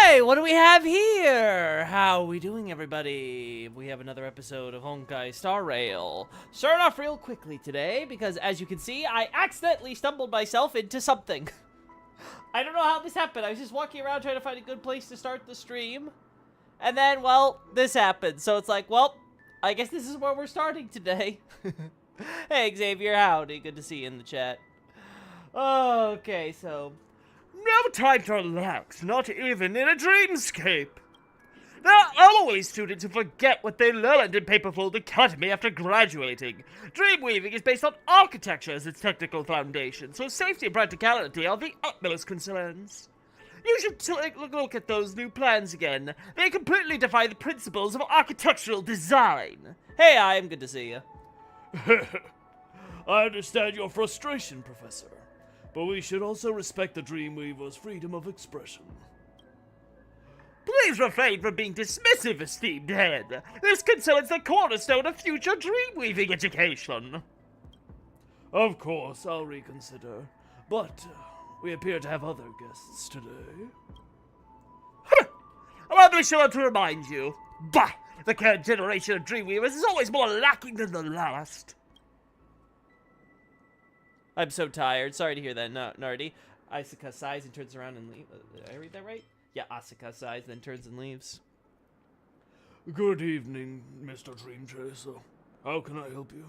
Hey, what do we have here? How are we doing, everybody? We have another episode of Honkai Star Rail. Starting off real quickly today, because as you can see, I accidentally stumbled myself into something. I don't know how this happened. I was just walking around trying to find a good place to start the stream. And then, well, this happened. So it's like, well, I guess this is where we're starting today. Hey, Xavier, howdy. Good to see you in the chat. Okay, so... No time to relax, not even in a dreamscape. There are always students who forget what they learned in Paperfold Academy after graduating. Dreamweaving is based on architecture as its technical foundation, so safety and practicality are the utmost concerns. You should take a look at those new plans again. They completely defy the principles of architectural design. Hey, I'm good to see you. I understand your frustration, Professor. But we should also respect the Dreamweaver's freedom of expression. Please refrain from being dismissive, esteemed head. This concerns the cornerstone of future Dreamweaving education. Of course, I'll reconsider. But we appear to have other guests today. I want to be sure to remind you. Bah! The current generation of Dreamweavers is always more lacking than the last. I'm so tired. Sorry to hear that, Nardi. Asuka sighs and turns around and leaves. Did I read that right? Yeah, Asuka sighs, then turns and leaves. Good evening, Mr. Dream Chaser. How can I help you?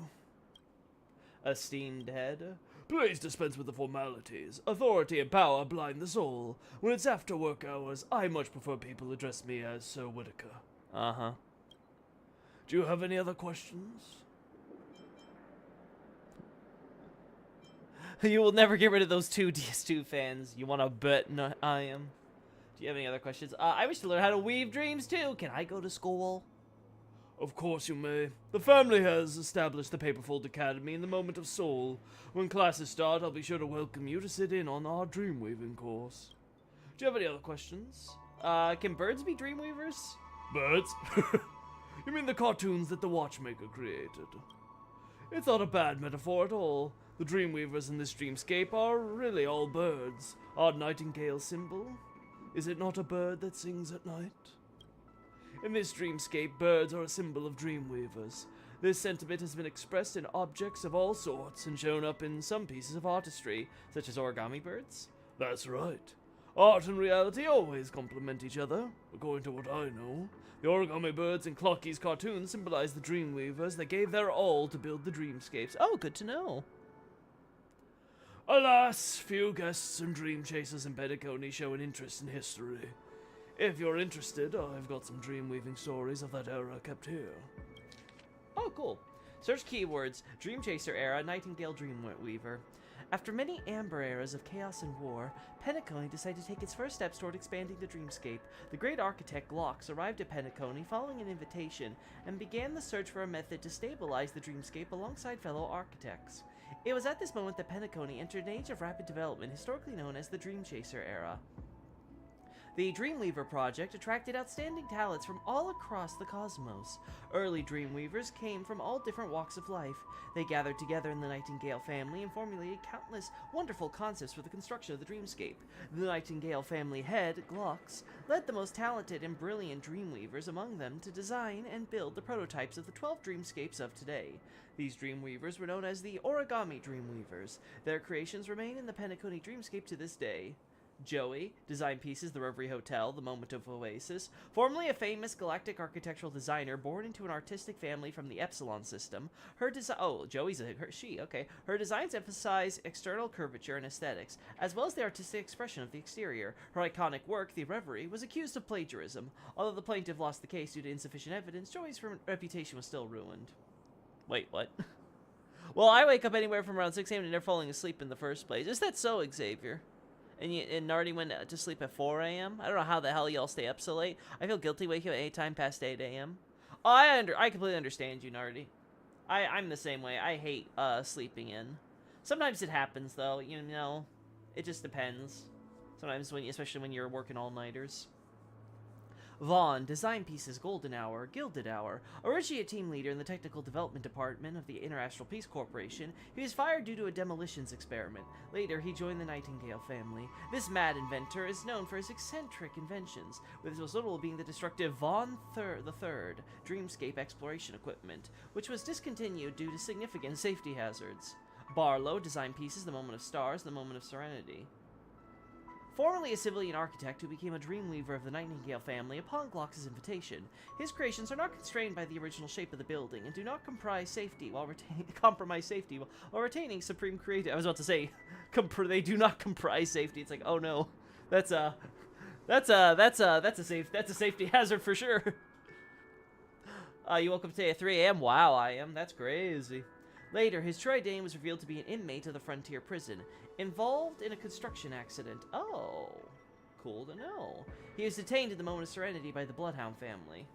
Esteemed head. Please dispense with the formalities. Authority and power blind the soul. When it's after work hours, I much prefer people address me as Sir Whitaker. Uh-huh. Do you have any other questions? You will never get rid of those two DS2 fans. You want to bet? No, I am. Do you have any other questions? I wish to learn how to weave dreams too. Can I go to school? Of course you may. The family has established the Paperfold Academy in the Moment of Soul. When classes start, I'll be sure to welcome you to sit in on our dreamweaving course. Do you have any other questions? Can birds be dreamweavers? Birds? You mean the cartoons that the Watchmaker created? It's not a bad metaphor at all. The Dreamweavers in this dreamscape are really all birds. Our nightingale symbol? Is it not a bird that sings at night? In this dreamscape, birds are a symbol of Dreamweavers. This sentiment has been expressed in objects of all sorts and shown up in some pieces of artistry, such as origami birds. That's right. Art and reality always complement each other, according to what I know. The origami birds in Clocky's cartoons symbolize the Dreamweavers that gave their all to build the dreamscapes. Oh, good to know. Alas, few guests and dream chasers in Penacony show an interest in history. If you're interested, I've got some dreamweaving stories of that era kept here. Oh, cool. Search keywords, Dream Chaser era, Nightingale Dreamweaver. After many amber eras of chaos and war, Penacony decided to take its first steps toward expanding the dreamscape. The great architect Glox arrived at Penacony following an invitation and began the search for a method to stabilize the dreamscape alongside fellow architects. It was at this moment that Penacony entered an age of rapid development, historically known as the Dream Chaser era. The Dreamweaver project attracted outstanding talents from all across the cosmos. Early Dreamweavers came from all different walks of life. They gathered together in the Nightingale family and formulated countless wonderful concepts for the construction of the dreamscape. The Nightingale family head, Glox, led the most talented and brilliant Dreamweavers among them to design and build the prototypes of the 12 dreamscapes of today. These Dreamweavers were known as the Origami Dreamweavers. Their creations remain in the Penacony dreamscape to this day. Joey designed pieces the Reverie Hotel, the Moment of Oasis. Formerly a famous galactic architectural designer born into an artistic family from the Epsilon system, her designs emphasize external curvature and aesthetics, as well as the artistic expression of the exterior. Her iconic work, the Reverie, was accused of plagiarism. Although the plaintiff lost the case due to insufficient evidence, Joey's reputation was still ruined. Wait, what? Well, I wake up anywhere from around 6 a.m. to never falling asleep in the first place. Is that so, Xavier? And Nardi went to sleep at 4 a.m.? I don't know how the hell y'all stay up so late. I feel guilty waking up at any time past 8 a.m. Oh, I completely understand you, Nardi. I'm the same way. I hate sleeping in. Sometimes it happens, though. You know, it just depends. Sometimes, especially when you're working all-nighters. Vaughn, Design Pieces Golden Hour, Gilded Hour. Originally a team leader in the Technical Development Department of the International Peace Corporation, he was fired due to a demolitions experiment. Later, he joined the Nightingale family. This mad inventor is known for his eccentric inventions, with his most notable being the destructive Vaughn III Dreamscape exploration equipment, which was discontinued due to significant safety hazards. Barlow, Design Pieces The Moment of Stars, The Moment of Serenity. Formerly a civilian architect who became a dreamweaver of the Nightingale family upon Glock's invitation, his creations are not constrained by the original shape of the building and do not compromise safety while retaining supreme creative. I was about to say, they do not comprise safety. It's like, oh no, that's a safety hazard for sure. You woke up today at 3 a.m. Wow, I am. That's crazy. Later, his Troy Dane was revealed to be an inmate of the Frontier Prison, involved in a construction accident. Oh, cool to know. He was detained in the Moment of Serenity by the Bloodhound family.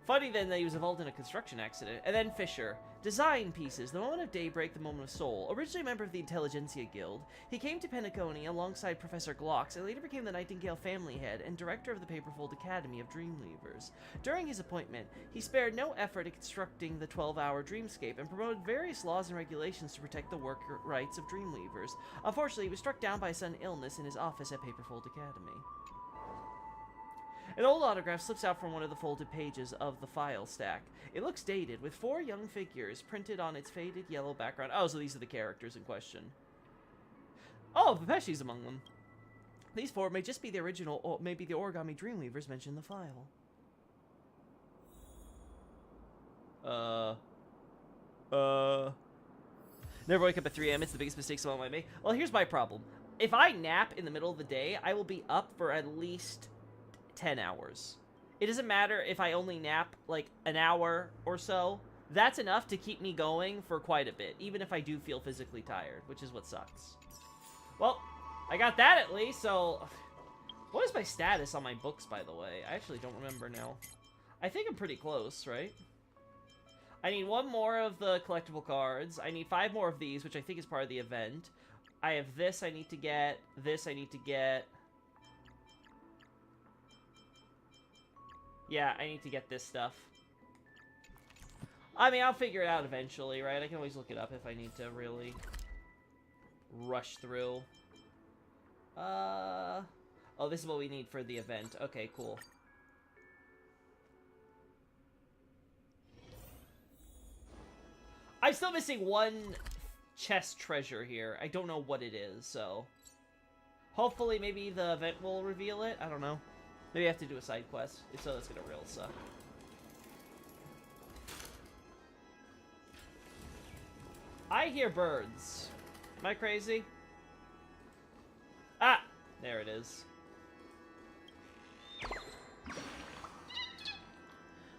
Funny then that he was involved in a construction accident. And then Fisher. Design Pieces, The Moment of Daybreak, The Moment of Soul. Originally a member of the Intelligentsia Guild, he came to Penacony alongside Professor Glocks and later became the Nightingale family head and director of the Paperfold Academy of Dreamweavers. During his appointment, he spared no effort in constructing the 12-hour dreamscape and promoted various laws and regulations to protect the work rights of Dreamweavers. Unfortunately, he was struck down by a sudden illness in his office at Paperfold Academy. An old autograph slips out from one of the folded pages of the file stack. It looks dated, with 4 young figures printed on its faded yellow background. Oh, so these are the characters in question. Oh, Pepeshi's among them. These 4 may just be the original, or maybe the Origami Dreamweavers mentioned in the file. Never wake up at 3 a.m. It's the biggest mistake someone might make. Well, here's my problem. If I nap in the middle of the day, I will be up for at least 10 hours. It doesn't matter if I only nap like an hour or so. That's enough to keep me going for quite a bit, even if I do feel physically tired, which is what sucks. Well, I got that at least, so... What is my status on my books, by the way? I actually don't remember now. I think I'm pretty close, right? I need 1 more of the collectible cards. I need 5 more of these, which I think is part of the event. I have this I need to get. This I need to get. Yeah, I need to get this stuff. I mean, I'll figure it out eventually, right? I can always look it up if I need to really rush through. Oh, this is what we need for the event. Okay, cool. I'm still missing 1 chest treasure here. I don't know what it is, so... Hopefully, maybe the event will reveal it. I don't know. Maybe I have to do a side quest. If so, that's gonna real suck. I hear birds. Am I crazy? Ah! There it is.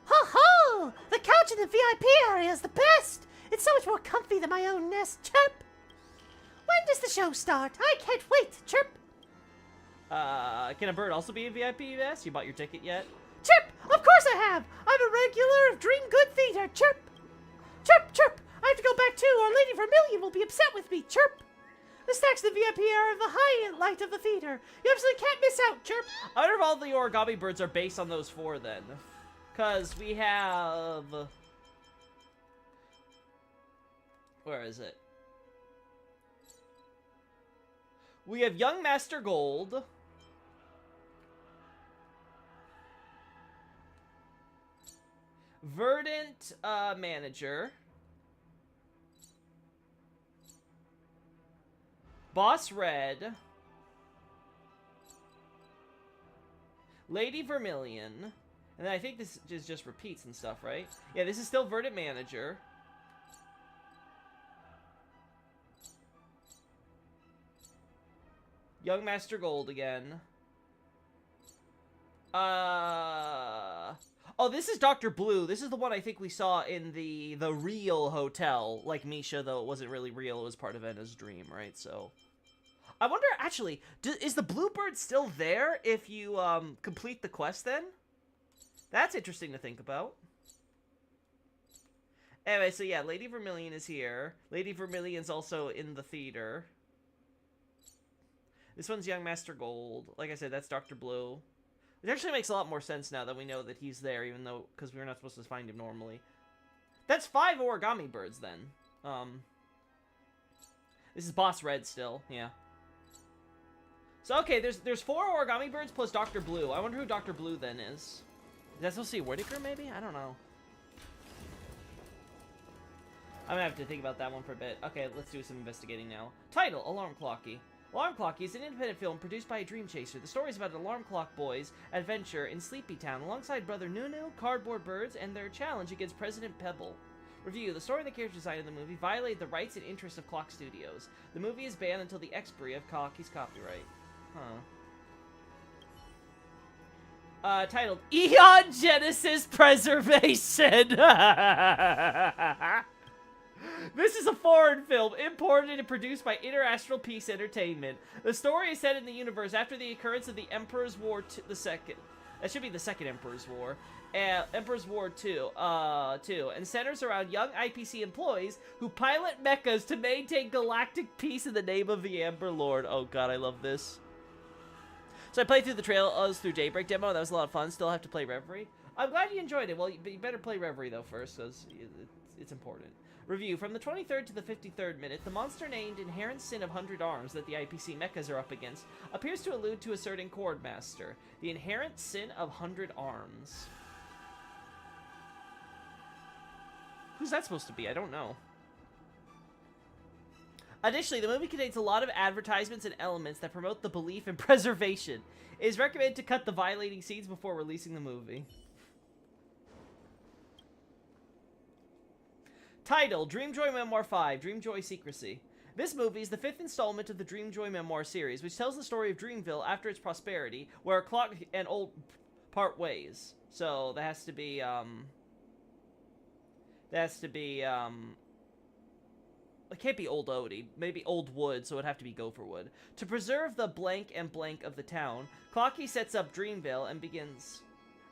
Ho-ho! The couch in the VIP area is the best! It's so much more comfy than my own nest. Chirp! When does the show start? I can't wait. Chirp! Can a bird also be a VIP, yes? You bought your ticket yet? Chirp! Of course I have! I'm a regular of Dream Good Theater. Chirp! Chirp, chirp! I have to go back too, or Lady Vermilion will be upset with me. Chirp! The stacks in the VIP are the highlight of the theater. You absolutely can't miss out. Chirp! I wonder if all the origami birds are based on those 4 then. Because we have... Where is it? We have Young Master Gold. Verdant Manager. Boss Red. Lady Vermilion. And then I think this is just repeats and stuff, right? Yeah, this is still Verdant Manager. Young Master Gold again. Oh, this is Dr. Blue. This is the one I think we saw in the real hotel. Like Misha, though it wasn't really real. It was part of Enna's dream, right? So... I wonder, actually, is the Bluebird still there if you complete the quest then? That's interesting to think about. Anyway, so yeah, Lady Vermilion is here. Lady Vermilion's also in the theater. This one's Young Master Gold. Like I said, that's Dr. Blue. It actually makes a lot more sense now that we know that he's there, even though, because we were not supposed to find him normally. That's 5 origami birds, then. This is Boss Red still, yeah. So, okay, there's 4 origami birds plus Dr. Blue. I wonder who Dr. Blue, then, is. Is that supposed to be Whitaker, maybe? I don't know. I'm gonna have to think about that one for a bit. Okay, let's do some investigating now. Title, Alarm Clocky. Alarm Clocky is an independent film produced by a Dream Chaser. The story is about an alarm clock boy's adventure in Sleepy Town alongside brother Nunu, cardboard birds, and their challenge against President Pebble. Review. The story and the character design of the movie violate the rights and interests of Clock Studios. The movie is banned until the expiry of Clocky's copyright. Titled Eon Genesis Preservation. This is a foreign film, imported and produced by Interastral Peace Entertainment. The story is set in the universe after the occurrence of the Emperor's War the Second. That should be the Second Emperor's War. Emperor's War 2, and centers around young IPC employees who pilot mechas to maintain galactic peace in the name of the Amber Lord. Oh god, I love this. So I played through the trailers through Daybreak demo. That was a lot of fun. Still have to play Reverie. I'm glad you enjoyed it. Well, you better play Reverie, though, first, because it's important. Review. From the 23rd to the 53rd minute, the monster named Inherent Sin of 100 Arms that the IPC mechas are up against appears to allude to a certain Chord Master. The Inherent Sin of 100 Arms. Who's that supposed to be? I don't know. Additionally, the movie contains a lot of advertisements and elements that promote the belief in preservation. It is recommended to cut the violating scenes before releasing the movie. Title, Dreamjoy Memoir 5, Dreamjoy Secrecy. This movie is the 5th installment of the Dreamjoy Memoir series, which tells the story of Dreamville after its prosperity, where Clock and Old part ways. So, that has to be, it can't be Old Odie, maybe Old Wood, so it'd have to be Gopherwood. To preserve the blank and blank of the town, Clocky sets up Dreamville and begins...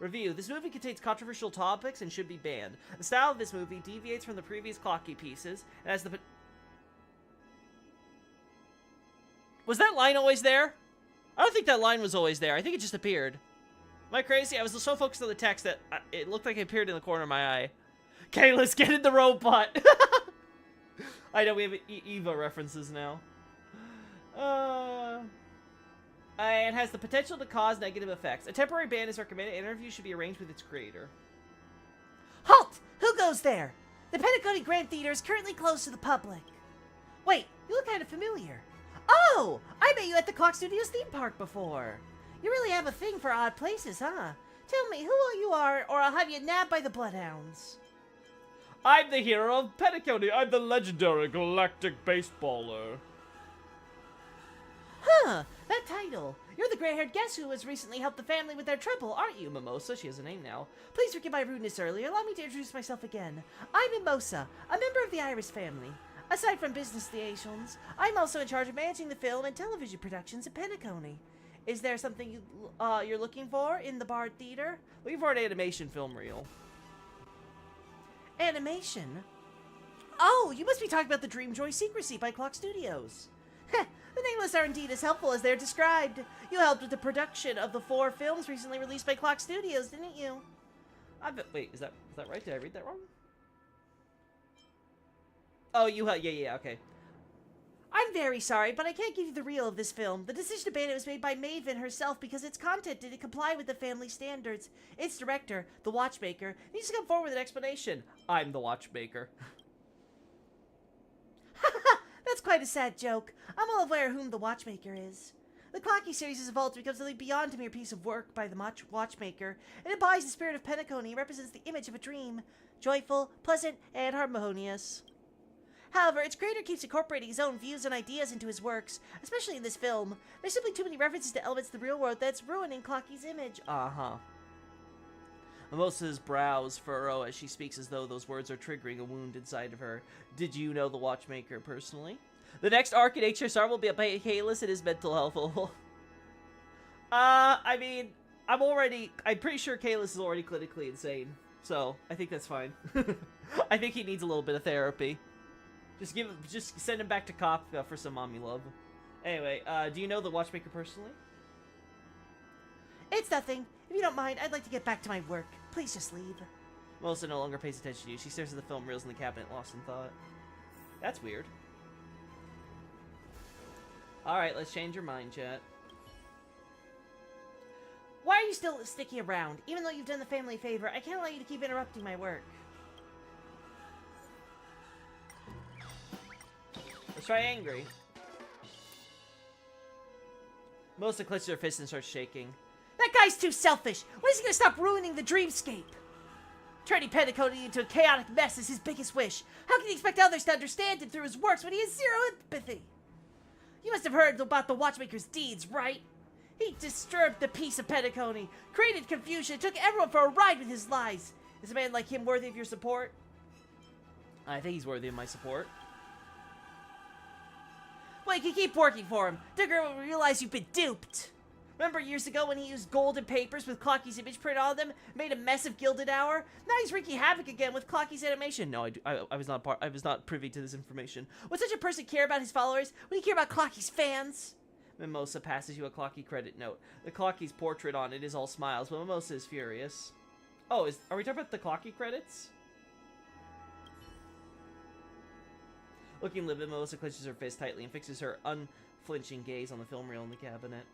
Review. This movie contains controversial topics and should be banned. The style of this movie deviates from the previous Clocky pieces, and has the... Was that line always there? I don't think that line was always there. I think it just appeared. Am I crazy? I was so focused on the text that it looked like it appeared in the corner of my eye. Okay, let's get in the robot. I know we have Eva references now. And has the potential to cause negative effects. A temporary ban is recommended. An interview should be arranged with its creator. Halt! Who goes there? The Penacony Grand Theater is currently closed to the public. Wait, you look kind of familiar. Oh! I met you at the Clock Studios theme park before. You really have a thing for odd places, huh? Tell me who you are, or I'll have you nabbed by the Bloodhounds. I'm the hero of Penacony. I'm the legendary galactic baseballer. Huh, that title. You're the gray-haired guest who has recently helped the family with their trouble, aren't you, Mimosa, she has a name now. Please forgive my rudeness earlier. Allow me to introduce myself again. I'm Mimosa, a member of the Iris family. Aside from business liaisons, I'm also in charge of managing the film and television productions at Penacony. Is there something you're looking for in the Bard Theater? Looking for an animation film reel. Animation? Oh, you must be talking about the Dreamjoy Secrecy by Clock Studios. Heh, the nameless are indeed as helpful as they're described. You helped with the production of the 4 films recently released by Clock Studios, didn't you? Wait, is that right? Did I read that wrong? Oh, yeah, okay. I'm very sorry, but I can't give you the reel of this film. The decision to ban it was made by Maven herself because its content didn't comply with the family standards. Its director, the Watchmaker, needs to come forward with an explanation. I'm the Watchmaker. That's quite a sad joke. I'm well aware whom the Watchmaker is. The Clocky series has evolved to become something beyond a mere piece of work by the Watchmaker. It embodies the spirit of Penacony and represents the image of a dream. Joyful, pleasant, and harmonious. However, its creator keeps incorporating his own views and ideas into his works, especially in this film. There's simply too many references to elements of the real world that's ruining Clocky's image. Uh-huh. Mimosa's brows furrow as she speaks as though those words are triggering a wound inside of her. Did you know the Watchmaker personally? The next arc in HSR will be about Kalis and his mental health. I mean, I'm pretty sure Kalis is already clinically insane. So, I think that's fine. I think he needs a little bit of therapy. Just send him back to Kafka for some mommy love. Anyway, do you know the Watchmaker personally? It's nothing. If you don't mind, I'd like to get back to my work. Please just leave. Melissa no longer pays attention to you. She stares at the film reels in the cabinet, lost in thought. That's weird. Alright, let's change your mind, chat. Why are you still sticking around? Even though you've done the family a favor, I can't allow you to keep interrupting my work. Let's try angry. Melissa clenches her fist and starts shaking. That guy's too selfish. When is he gonna stop ruining the dreamscape? Turning Penacony into a chaotic mess is his biggest wish. How can he expect others to understand him through his works when he has zero empathy? You must have heard about the Watchmaker's deeds, right? He disturbed the peace of Penacony, created confusion, took everyone for a ride with his lies. Is a man like him worthy of your support? I think he's worthy of my support. Well, you can keep working for him. Digger will realize you've been duped. Remember years ago when he used golden papers with Clocky's image printed on them, made a mess of Gilded Hour? Now he's wreaking havoc again with Clocky's animation. No, I was not privy to this information. Would such a person care about his followers? Would he care about Clocky's fans? Mimosa passes you a Clocky credit note. The Clocky's portrait on it is all smiles, but Mimosa is furious. Oh, are we talking about the Clocky credits? Looking livid, Mimosa clenches her fist tightly and fixes her unflinching gaze on the film reel in the cabinet.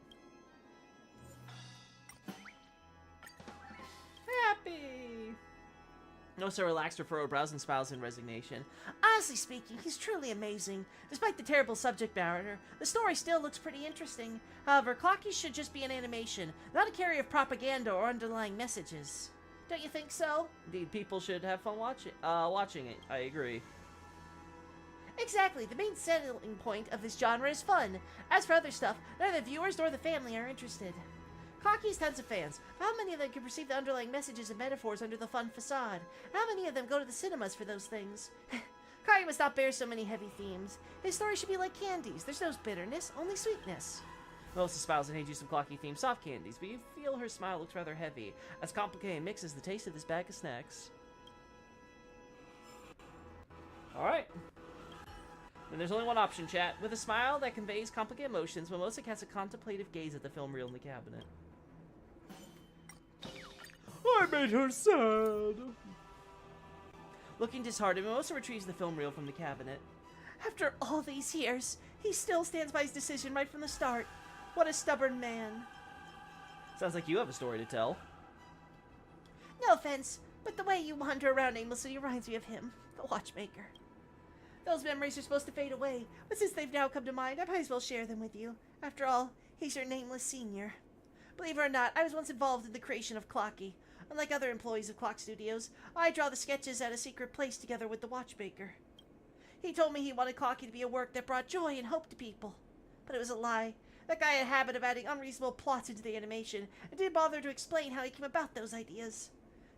Happy! Mimosa relaxed her furrowed brows and smiles in resignation. Honestly speaking, he's truly amazing. Despite the terrible subject matter, the story still looks pretty interesting. However, Clocky should just be an animation, not a carrier of propaganda or underlying messages. Don't you think so? Indeed, people should have fun watching it. I agree. Exactly, the main selling point of this genre is fun. As for other stuff, neither the viewers nor the family are interested. Clocky has tons of fans, but how many of them can perceive the underlying messages and metaphors under the fun facade? How many of them go to the cinemas for those things? Clocky must not bear so many heavy themes. His story should be like candies. There's no bitterness, only sweetness. Melissa smiles and hands you some Clocky-themed soft candies, but you feel her smile looks rather heavy, as complicated mixes the taste of this bag of snacks. Alright. And there's only one option, chat. With a smile that conveys complicated emotions, Mimosa casts a contemplative gaze at the film reel in the cabinet. I made her sad. Looking disheartened, Mimosa retrieves the film reel from the cabinet. After all these years, he still stands by his decision right from the start. What a stubborn man. Sounds like you have a story to tell. No offense, but the way you wander around aimlessly reminds me of him, the Watchmaker. Those memories are supposed to fade away, but since they've now come to mind, I might as well share them with you. After all, he's your nameless senior. Believe it or not, I was once involved in the creation of Clocky. Unlike other employees of Clock Studios, I draw the sketches at a secret place together with the Watchmaker. He told me he wanted Clocky to be a work that brought joy and hope to people. But it was a lie. That guy had a habit of adding unreasonable plots into the animation, and didn't bother to explain how he came about those ideas.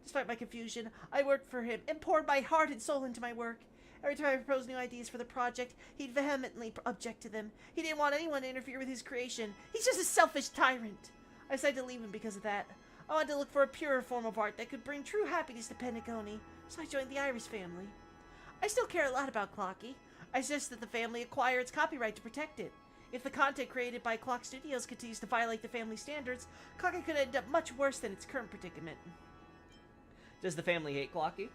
Despite my confusion, I worked for him and poured my heart and soul into my work. Every time I proposed new ideas for the project, he'd vehemently object to them. He didn't want anyone to interfere with his creation. He's just a selfish tyrant. I decided to leave him because of that. I wanted to look for a purer form of art that could bring true happiness to Penacony, so I joined the Iris family. I still care a lot about Clocky. I suggest that the family acquire its copyright to protect it. If the content created by Clock Studios continues to violate the family standards, Clocky could end up much worse than its current predicament. Does the family hate Clocky?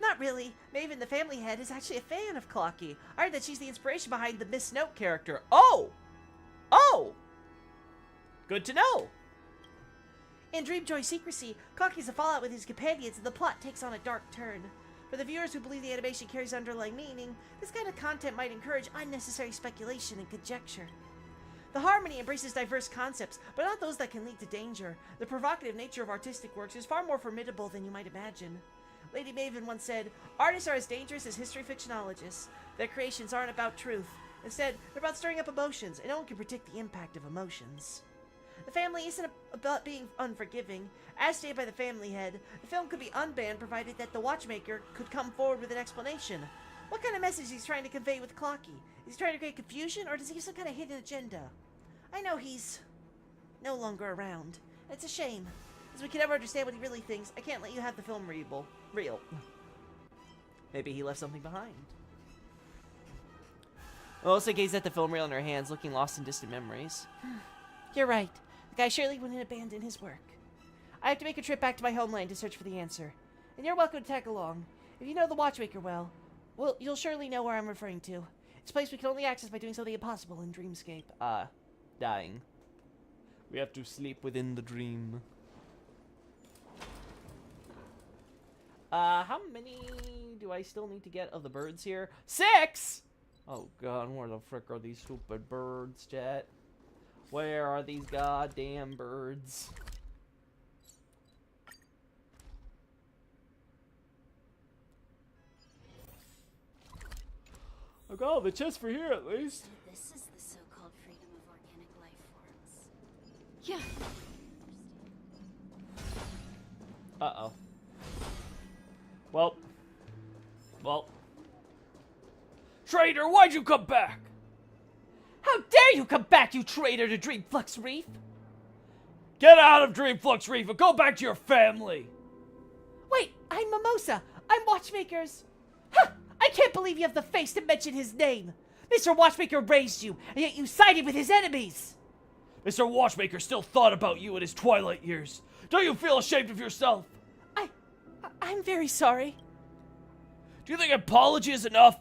Not really. Maven, the family head, is actually a fan of Clocky. I heard that she's the inspiration behind the Miss Note character. Oh! Oh! Good to know! In Dreamjoy Secrecy, Clocky's a fallout with his companions and the plot takes on a dark turn. For the viewers who believe the animation carries underlying meaning, this kind of content might encourage unnecessary speculation and conjecture. The Harmony embraces diverse concepts, but not those that can lead to danger. The provocative nature of artistic works is far more formidable than you might imagine. Lady Maven once said, "Artists are as dangerous as history fictionologists. Their creations aren't about truth. Instead, they're about stirring up emotions, and no one can predict the impact of emotions." The family isn't about being unforgiving. As stated by the family head, the film could be unbanned provided that the Watchmaker could come forward with an explanation. What kind of message is he trying to convey with Clocky? Is he trying to create confusion, or does he have some kind of hidden agenda? I know he's no longer around. It's a shame. As we can never understand what he really thinks, I can't let you have the film reel. Maybe he left something behind. Melissa gazed at the film reel in her hands, looking lost in distant memories. You're right. The guy surely wouldn't abandon his work. I have to make a trip back to my homeland to search for the answer. And you're welcome to tag along. If you know the Watchmaker well, you'll surely know where I'm referring to. It's a place we can only access by doing something impossible in Dreamscape. Dying. We have to sleep within the dream. How many do I still need to get of the birds here? 6! Oh god, where the frick are these stupid birds, chat? Where are these goddamn birds? I got all the chests for here at least. This is the so-called freedom of organic life forms. Yeah. Uh-oh. Well. Traitor, why'd you come back? How dare you come back, you traitor to Dreamflux Reef! Get out of Dreamflux Reef and go back to your family! Wait, I'm Mimosa. I'm Watchmaker's. Huh! I can't believe you have the face to mention his name. Mr. Watchmaker raised you, and yet you sided with his enemies. Mr. Watchmaker still thought about you in his twilight years. Don't you feel ashamed of yourself? I'm very sorry. Do you think apology is enough?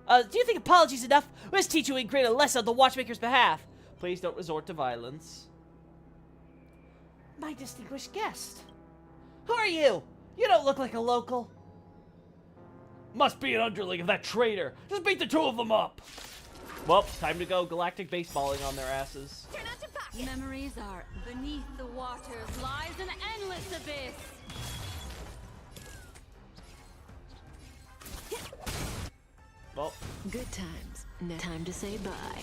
Do you think apology's enough? Let's teach you a greater lesson on the Watchmaker's behalf. Please don't resort to violence. My distinguished guest. Who are you? You don't look like a local. Must be an underling of that traitor. Just beat the two of them up. Well, time to go galactic baseballing on their asses. Memories are beneath the waters lies an endless abyss. Well, Good times. Now time to say bye.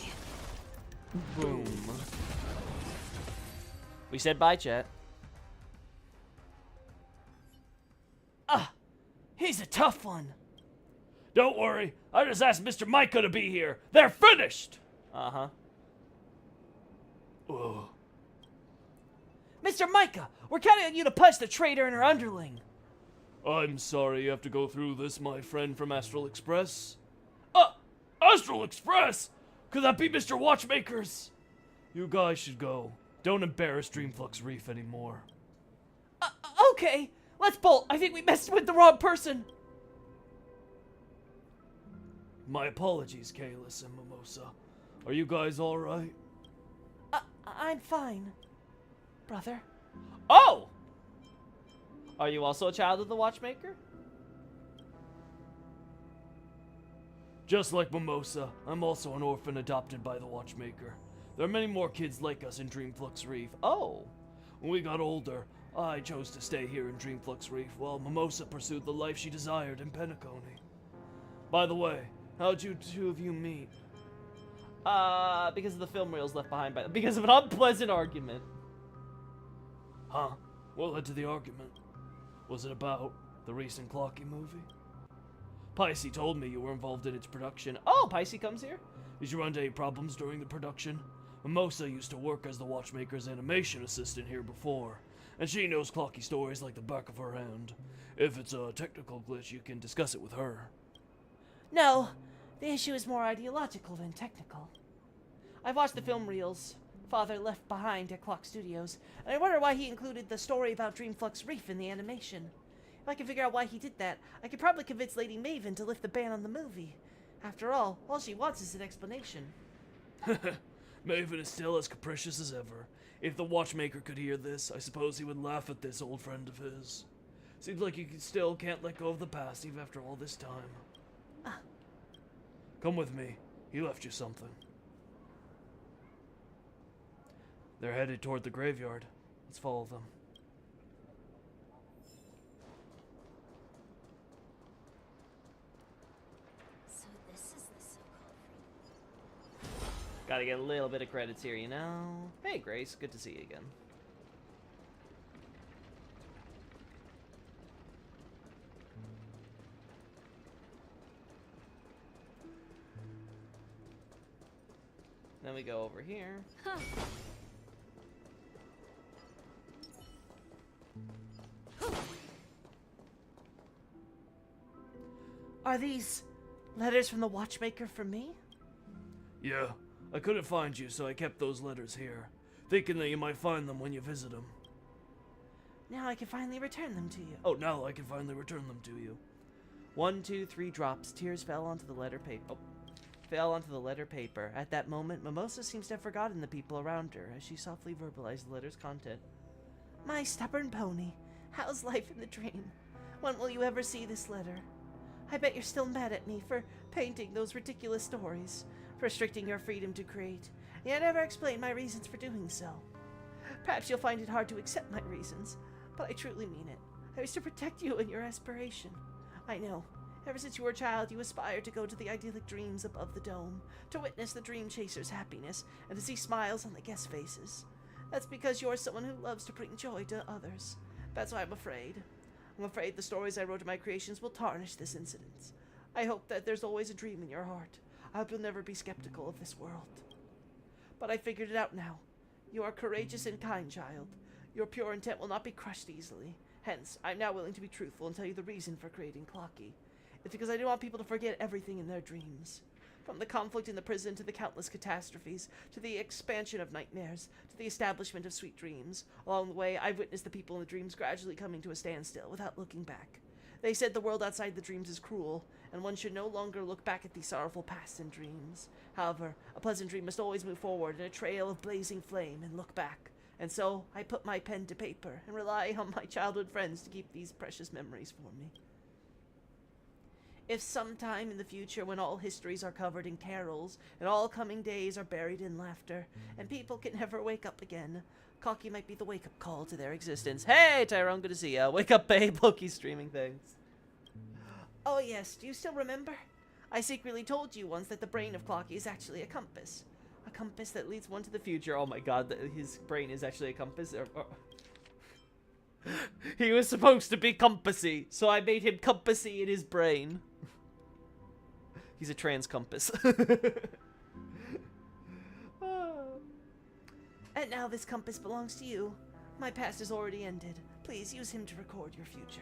boom. We said bye, chat. He's a tough one. Don't worry. I just asked Mr. Micah to be here. They're finished. Uh-huh. Ugh. Mr. Micah, we're counting on you to punch the traitor and her underling. I'm sorry you have to go through this, my friend from Astral Express. Astral Express? Could that be Mr. Watchmaker's? You guys should go. Don't embarrass Dreamflux Reef anymore. Okay, let's bolt. I think we messed with the wrong person. My apologies, Kalis and Mimosa. Are you guys alright? I'm fine, brother. Oh! Are you also a child of the Watchmaker? Just like Mimosa, I'm also an orphan adopted by the Watchmaker. There are many more kids like us in Dreamflux Reef. Oh. When we got older, I chose to stay here in Dreamflux Reef while Mimosa pursued the life she desired in Penacony. By the way, how'd you two of you meet? Because of the film reels left behind because of an unpleasant argument. Huh? What led to the argument? Was it about the recent Clocky movie? Pisces told me you were involved in its production. Oh, Pisces comes here? Did you run into any problems during the production? Mimosa used to work as the Watchmaker's animation assistant here before, and she knows Clocky stories like the back of her hand. If it's a technical glitch, you can discuss it with her. No, the issue is more ideological than technical. I've watched the film reels Father left behind at Clock Studios, and I wonder why he included the story about Dreamflux Reef in the animation. If I can figure out why he did that, I could probably convince Lady Maven to lift the ban on the movie. After all she wants is an explanation. Maven is still as capricious as ever. If the Watchmaker could hear this, I suppose he would laugh at this old friend of his. Seems like you still can't let go of the past even after all this time. Come with me. He left you something. They're headed toward the graveyard. Let's follow them. So this is the so-called Gotta get a little bit of credits here, you know? Hey, Grace, good to see you again. Then we go over here. Huh. Are these letters from the Watchmaker for me? Yeah, I couldn't find you, so I kept those letters here, thinking that you might find them when you visit them. Now I can finally return them to you. Oh, now I can finally return them to you. 1, 2, 3 drops. Tears fell onto the letter paper. Oh, fell onto the letter paper. At that moment, Mimosa seems to have forgotten the people around her as she softly verbalized the letter's content. My stubborn pony, how's life in the dream? When will you ever see this letter? I bet you're still mad at me for painting those ridiculous stories, for restricting your freedom to create. Yet I never explained my reasons for doing so. Perhaps you'll find it hard to accept my reasons, but I truly mean it. I wish to protect you and your aspiration. I know. Ever since you were a child, you aspired to go to the idyllic dreams above the dome, to witness the dream chaser's happiness, and to see smiles on the guest faces. That's because you're someone who loves to bring joy to others. That's why I'm afraid. I'm afraid the stories I wrote in my creations will tarnish this incident. I hope that there's always a dream in your heart. I hope you'll never be skeptical of this world. But I figured it out now. You are a courageous and kind child. Your pure intent will not be crushed easily. Hence, I'm now willing to be truthful and tell you the reason for creating Clocky. It's because I don't want people to forget everything in their dreams. From the conflict in the prison to the countless catastrophes, to the expansion of nightmares, to the establishment of sweet dreams. Along the way, I've witnessed the people in the dreams gradually coming to a standstill without looking back. They said the world outside the dreams is cruel, and one should no longer look back at the sorrowful past in dreams. However, a pleasant dream must always move forward in a trail of blazing flame and look back. And so, I put my pen to paper and rely on my childhood friends to keep these precious memories for me. If sometime in the future, when all histories are covered in carols, and all coming days are buried in laughter, and people can never wake up again, Clocky might be the wake-up call to their existence. Hey, Tyrone, good to see ya. Wake up, babe. Loki's streaming things. Oh yes, do you still remember? I secretly told you once that the brain of Clocky is actually a compass. A compass that leads one to the future. Oh my god, his brain is actually a compass. He was supposed to be compassy, so I made him compassy in his brain. He's a trans compass. And now this compass belongs to you. My past is already ended. Please use him to record your future.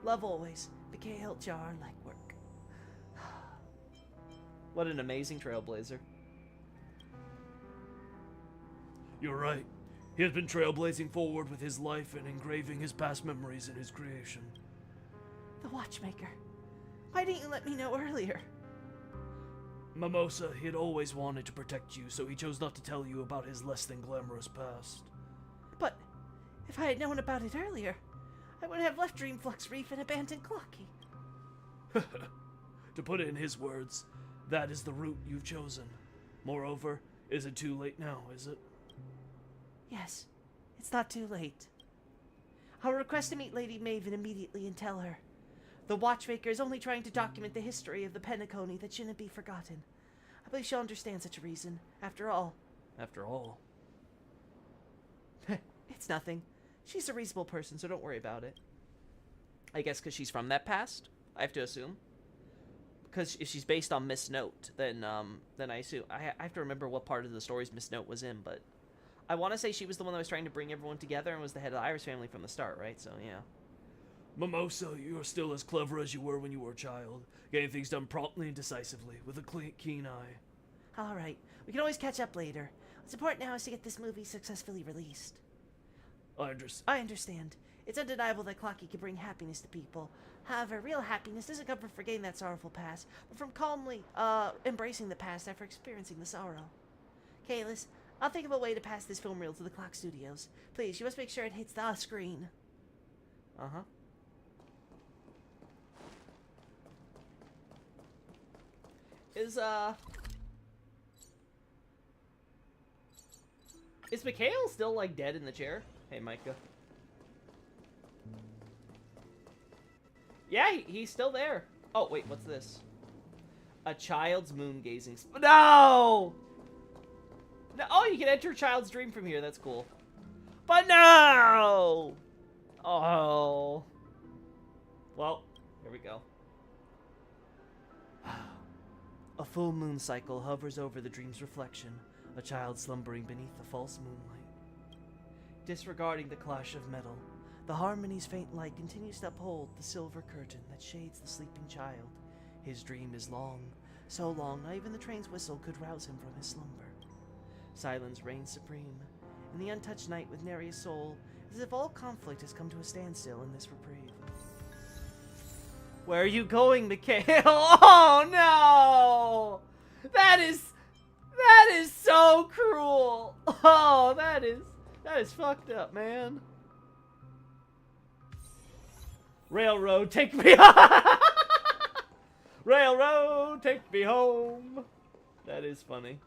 Love always, Mikhail Jar Legwork. What an amazing trailblazer. You're right. He has been trailblazing forward with his life and engraving his past memories in his creation. The Watchmaker. Why didn't you let me know earlier? Mimosa, he had always wanted to protect you, so he chose not to tell you about his less than glamorous past. But if I had known about it earlier, I would have left Dreamflux Reef and abandoned Clocky. To put it in his words, that is the route you've chosen. Moreover, is it too late now, is it? Yes, it's not too late. I'll request to meet Lady Maven immediately and tell her. The Watchmaker is only trying to document the history of the Penacony that shouldn't be forgotten. I believe she'll understand such a reason. After all. It's nothing. She's a reasonable person, so don't worry about it. I guess because she's from that past, I have to assume. Because if she's based on Miss Note, then I assume... I have to remember what part of the stories Miss Note was in, but... I want to say she was the one that was trying to bring everyone together and was the head of the Iris family from the start, right? So, yeah. Mimosa, you're still as clever as you were when you were a child, getting things done promptly and decisively, with a keen eye. Alright, we can always catch up later. What's important now is to get this movie successfully released. I understand. It's undeniable that Clocky can bring happiness to people. However, real happiness doesn't come from forgetting that sorrowful past, but from calmly, embracing the past after experiencing the sorrow. Kalis, I'll think of a way to pass this film reel to the Clock Studios. Please, you must make sure it hits the screen. Uh-huh. Is Mikhail still, like, dead in the chair? Hey, Micah. Yeah, he's still there. Oh, wait, what's this? A child's moon-gazing... No! No! Oh, you can enter a child's dream from here. That's cool. But no! Oh. Well, here we go. A full moon cycle hovers over the dream's reflection, a child slumbering beneath the false moonlight. Disregarding the clash of metal, the harmony's faint light continues to uphold the silver curtain that shades the sleeping child. His dream is long, So long, not even the train's whistle could rouse him from his slumber. Silence reigns supreme. In the untouched night with nary a soul, as if all conflict has come to a standstill in this reprieve. Where are you going, Mikhail? Oh no! That is so cruel. Oh, that is fucked up, man. Railroad, take me home. Railroad, take me home. That is funny.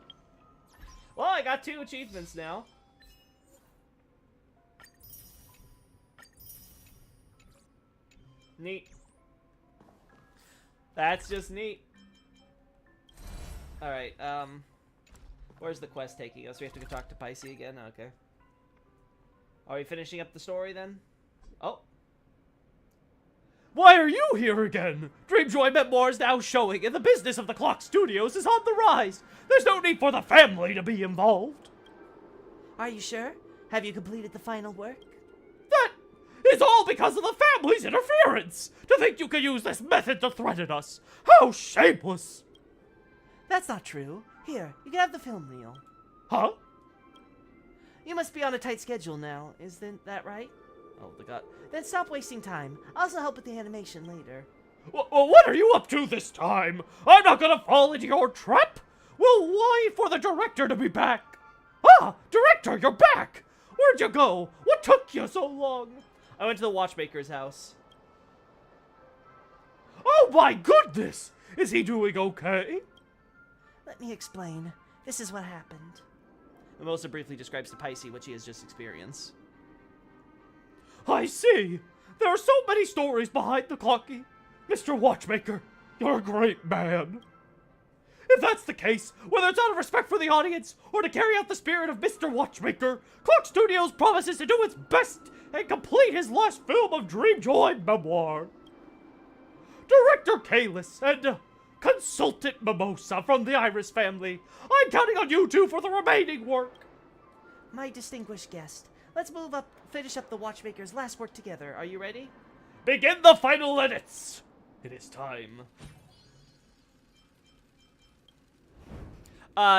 Well, I got 2 achievements now. Neat. That's just neat. Alright, where's the quest taking us? We have to go talk to Pisces again? Okay. Are we finishing up the story then? Oh. Why are you here again? Dreamjoy Memoirs now showing, and the business of the Clock Studios is on the rise. There's no need for the family to be involved. Are you sure? Have you completed the final work? That is all because of the family's interference. To think you could use this method to threaten us. How shameless. That's not true. Here, you can have the film reel. Huh? You must be on a tight schedule now, isn't that right? Oh, the god. Then stop wasting time. I'll also help with the animation later. What are you up to this time? I'm not gonna fall into your trap. We'll wait for the director to be back. Ah, director, you're back. Where'd you go? What took you so long? I went to the watchmaker's house. Oh my goodness! Is he doing okay? Let me explain. This is what happened. Mimosa briefly describes to Pisces what she has just experienced. I see. There are so many stories behind the Clocky. Mr. Watchmaker, you're a great man. If that's the case, whether it's out of respect for the audience or to carry out the spirit of Mr. Watchmaker, Clock Studios promises to do its best and complete his last film of Dreamjoy Memoir. Director Kalis and Consultant Mimosa from the Iris family, I'm counting on you two for the remaining work. My distinguished guest, let's finish up the Watchmaker's last work together. Are you ready? Begin the final edits. It is time.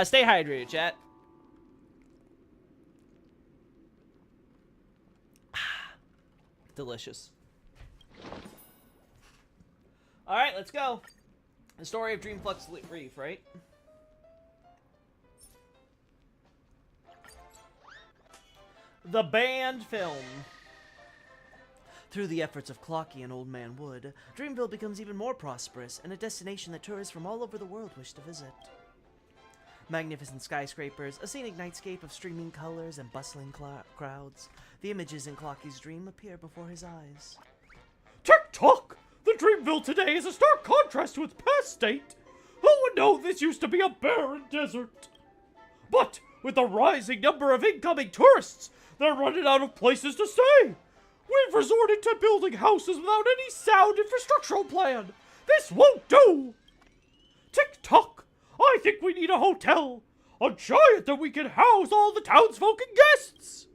Stay hydrated, chat. Delicious. Alright, let's go. The story of Dreamflux Reef, right? The banned film. Through the efforts of Clocky and Old Man Wood, Dreamville becomes even more prosperous and a destination that tourists from all over the world wish to visit. Magnificent skyscrapers, a scenic nightscape of streaming colors and bustling crowds. The images in Clocky's dream appear before his eyes. Tick-tock! The Dreamville today is a stark contrast to its past state. Who would know this used to be a barren desert? But with the rising number of incoming tourists, they're running out of places to stay. We've resorted to building houses without any sound infrastructural plan. This won't do! Tick-tock! I think we need a hotel. A giant that we can house all the townsfolk and guests.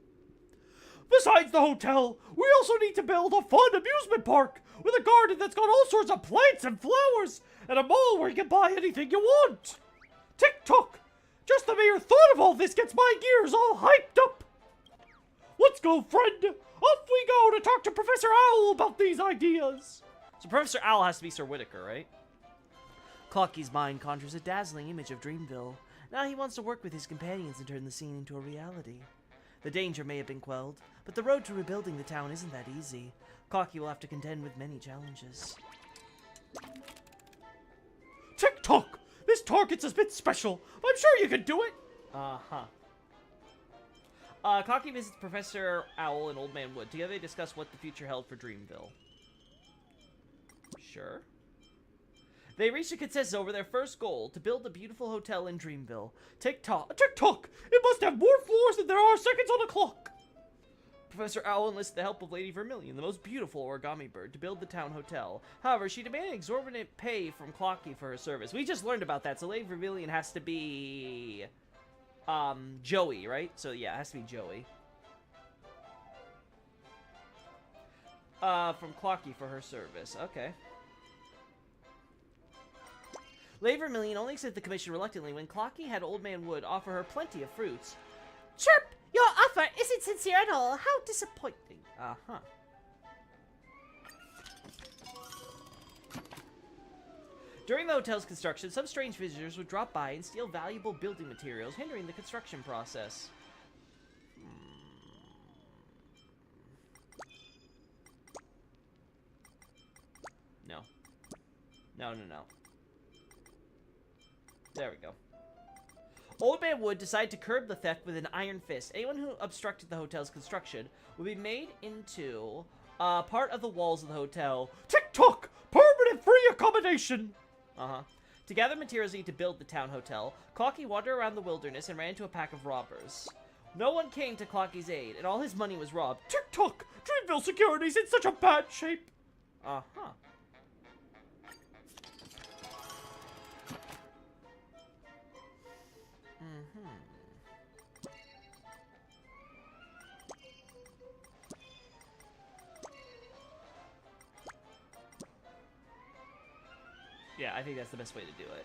Besides the hotel, we also need to build a fun amusement park with a garden that's got all sorts of plants and flowers and a mall where you can buy anything you want. Tick-tock! Just the mere thought of all this gets my gears all hyped up. Let's go, friend. Off we go to talk to Professor Owl about these ideas. So Professor Owl has to be Sir Whitaker, right? Clocky's mind conjures a dazzling image of Dreamville. Now he wants to work with his companions and turn the scene into a reality. The danger may have been quelled, but the road to rebuilding the town isn't that easy. Clocky will have to contend with many challenges. Tick-tock! This target's a bit special. I'm sure you can do it. Clocky visits Professor Owl and Old Man Wood. Together they discuss what the future held for Dreamville. Sure. They reached a consensus over their first goal, to build a beautiful hotel in Dreamville. Tick-tock! Tick-tock! It must have more floors than there are seconds on a clock. Professor Owl enlists the help of Lady Vermilion, the most beautiful origami bird, to build the town hotel. However, she demanded exorbitant pay from Clocky for her service. We just learned about that, so Lady Vermilion has to be... Joey, right? So yeah, it has to be Joey. From Clocky for her service. Okay. Lady Vermilion only accepted the commission reluctantly when Clocky had Old Man Wood offer her plenty of fruits. Chirp! Your offer isn't sincere at all. How disappointing. Uh-huh. During the hotel's construction, some strange visitors would drop by and steal valuable building materials, hindering the construction process. No. No. There we go. Old Man Wood decided to curb the theft with an iron fist. Anyone who obstructed the hotel's construction would be made into part of the walls of the hotel. TikTok! Permanent free accommodation! To gather materials needed to build the town hotel, Clocky wandered around the wilderness and ran into a pack of robbers. No one came to Clocky's aid, and all his money was robbed. TikTok! Dreamville security's in such a bad shape! Uh-huh. Yeah, I think that's the best way to do it.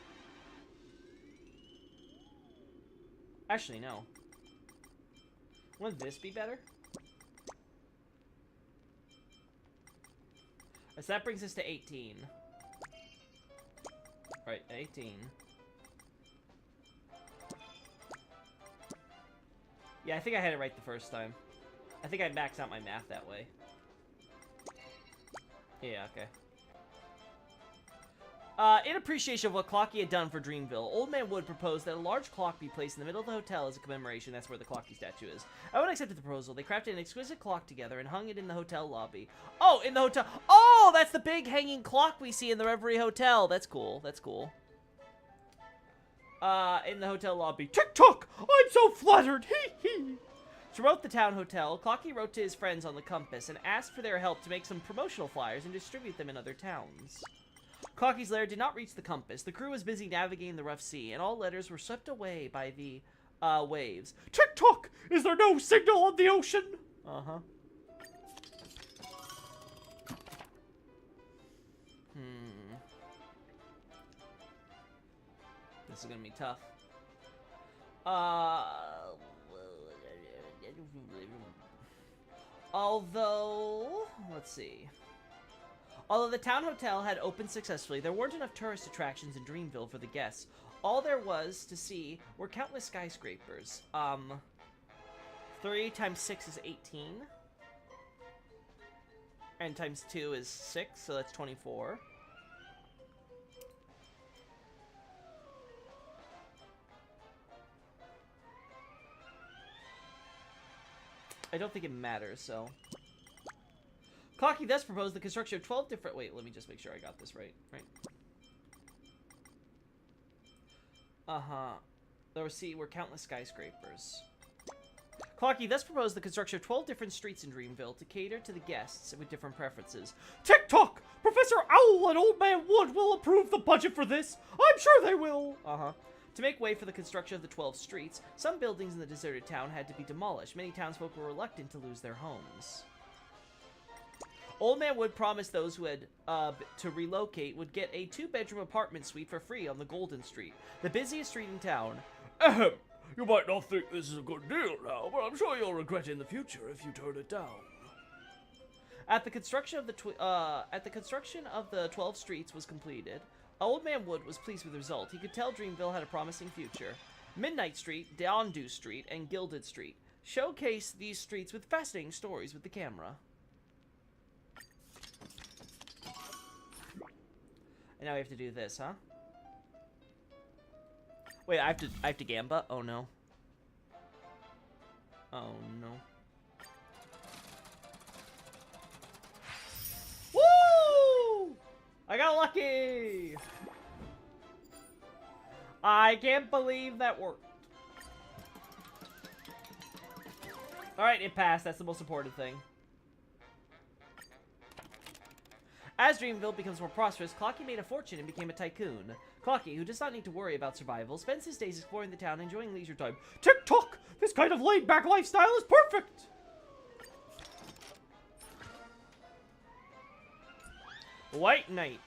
Actually, no. Wouldn't this be better? So that brings us to 18. Right, 18. Yeah, I think I had it right the first time. I think I maxed out my math that way. Yeah, okay. In appreciation of what Clocky had done for Dreamville, Old Man Wood proposed that a large clock be placed in the middle of the hotel as a commemoration. That's where the Clocky statue is. Everyone accepted the proposal. They crafted an exquisite clock together and hung it in the hotel lobby. Oh, in the hotel. Oh, that's the big hanging clock we see in the Reverie Hotel. That's cool. That's cool. In the hotel lobby. TikTok! I'm so flattered! Hee hee! To promote the town hotel, Clocky wrote to his friends on the Compass and asked for their help to make some promotional flyers and distribute them in other towns. Clocky's lair did not reach the Compass. The crew was busy navigating the rough sea, and all letters were swept away by the waves. TikTok! Is there no signal on the ocean? Uh-huh. This is gonna be tough. Although, let's see. Although the town hotel had opened successfully, there weren't enough tourist attractions in Dreamville for the guests. All there was to see were countless skyscrapers. 3 times 6 is 18. And times 2 is 6, so that's 24. I don't think it matters, so... Clocky thus proposed the construction of 12 different... Wait, let me just make sure I got this right. There were countless skyscrapers. Clocky thus proposed the construction of 12 different streets in Dreamville to cater to the guests with different preferences. TikTok! Professor Owl and Old Man Wood will approve the budget for this. I'm sure they will. To make way for the construction of the 12 streets, some buildings in the deserted town had to be demolished. Many townsfolk were reluctant to lose their homes. Old Man Wood promised those who had to relocate would get a 2-bedroom apartment suite for free on the Golden Street, the busiest street in town. Ahem. You might not think this is a good deal now, but I'm sure you'll regret it in the future if you turn it down. At the construction of the 12 streets was completed, Old Man Wood was pleased with the result. He could tell Dreamville had a promising future. Midnight Street, Dawndew Street, and Gilded Street showcase these streets with fascinating stories with the camera. And now we have to do this, huh? Wait, I have to gamba? Oh no. Oh no. Woo! I got lucky! I can't believe that worked. Alright, it passed. That's the most important thing. As Dreamville becomes more prosperous, Clocky made a fortune and became a tycoon. Clocky, who does not need to worry about survival, spends his days exploring the town, enjoying leisure time. TikTok! This kind of laid-back lifestyle is perfect! White Knight.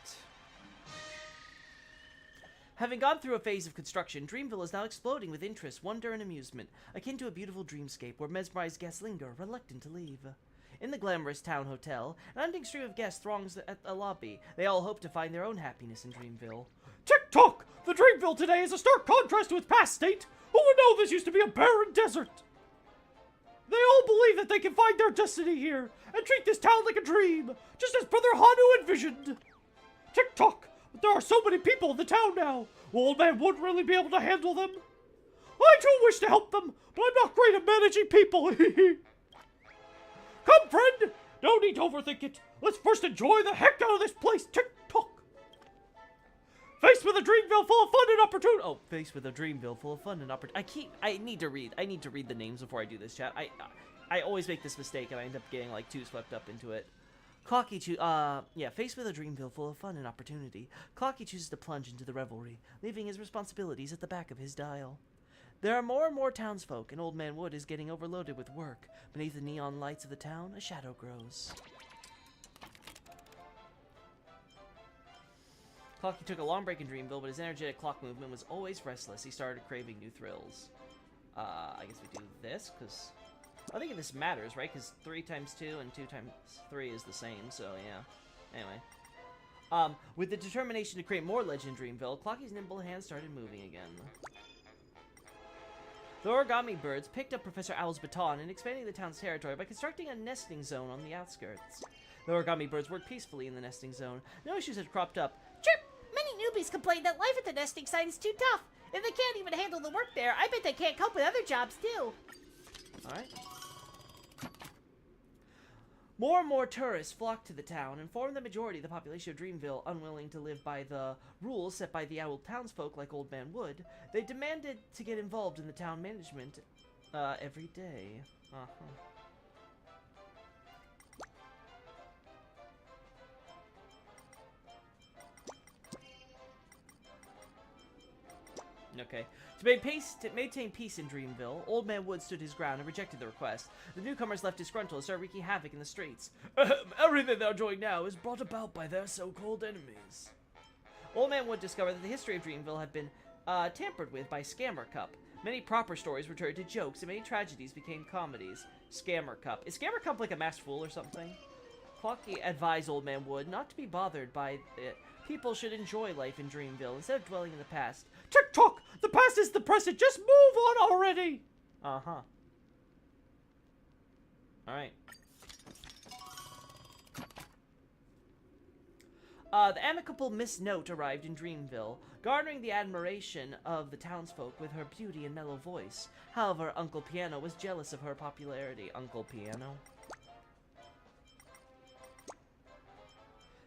Having gone through a phase of construction, Dreamville is now exploding with interest, wonder, and amusement, akin to a beautiful dreamscape where mesmerized guests linger, reluctant to leave. In the glamorous town hotel, an unending stream of guests throngs at the lobby. They all hope to find their own happiness in Dreamville. Tick-tock! The Dreamville today is a stark contrast to its past state. Who would know this used to be a barren desert? They all believe that they can find their destiny here, and treat this town like a dream, just as Brother Hanu envisioned. Tick-tock! But there are so many people in the town now. Will Old Man Wood really be able to handle them? I too wish to help them, but I'm not great at managing people. Come, friend! No need to overthink it. Let's first enjoy the heck out of this place. Tick-tock! Faced with a Dreamville full of fun and opportunity. Oh, faced with a Dreamville full of fun and opportunity. I need to read the names before I do this, chat. I always make this mistake, and I end up getting, like, too swept up into it. Clocky faced with a Dreamville full of fun and opportunity, Clocky chooses to plunge into the revelry, leaving his responsibilities at the back of his dial. There are more and more townsfolk, and Old Man Wood is getting overloaded with work. Beneath the neon lights of the town, a shadow grows. Clocky took a long break in Dreamville, but his energetic clock movement was always restless. He started craving new thrills. I guess we do this, because I think this matters, right? Because 3 times 2 and 2 times 3 is the same, so yeah. Anyway. With the determination to create more legend in Dreamville, Clocky's nimble hands started moving again. The origami birds picked up Professor Owl's baton and expanding the town's territory by constructing a nesting zone on the outskirts. The origami birds worked peacefully in the nesting zone. No issues had cropped up. Chirp! Many newbies complain that life at the nesting site is too tough. If they can't even handle the work there, I bet they can't cope with other jobs too. Alright. More and more tourists flocked to the town and formed the majority of the population of Dreamville. Unwilling to live by the rules set by the owl townsfolk like Old Man Wood, they demanded to get involved in the town management every day. Okay. To maintain peace in Dreamville, Old Man Wood stood his ground and rejected the request. The newcomers left disgruntled and started wreaking havoc in the streets. Everything they're doing now is brought about by their so-called enemies. Old Man Wood discovered that the history of Dreamville had been tampered with by Scammer Cup. Many proper stories were turned to jokes, and many tragedies became comedies. Scammer Cup. Is Scammer Cup like a masked fool or something? Clocky advised Old Man Wood not to be bothered by it. People should enjoy life in Dreamville instead of dwelling in the past. Tick-tock! The past is the present! Just move on already! Uh-huh. Alright. The amicable Miss Note arrived in Dreamville, garnering the admiration of the townsfolk with her beauty and mellow voice. However, Uncle Piano was jealous of her popularity. Uncle Piano?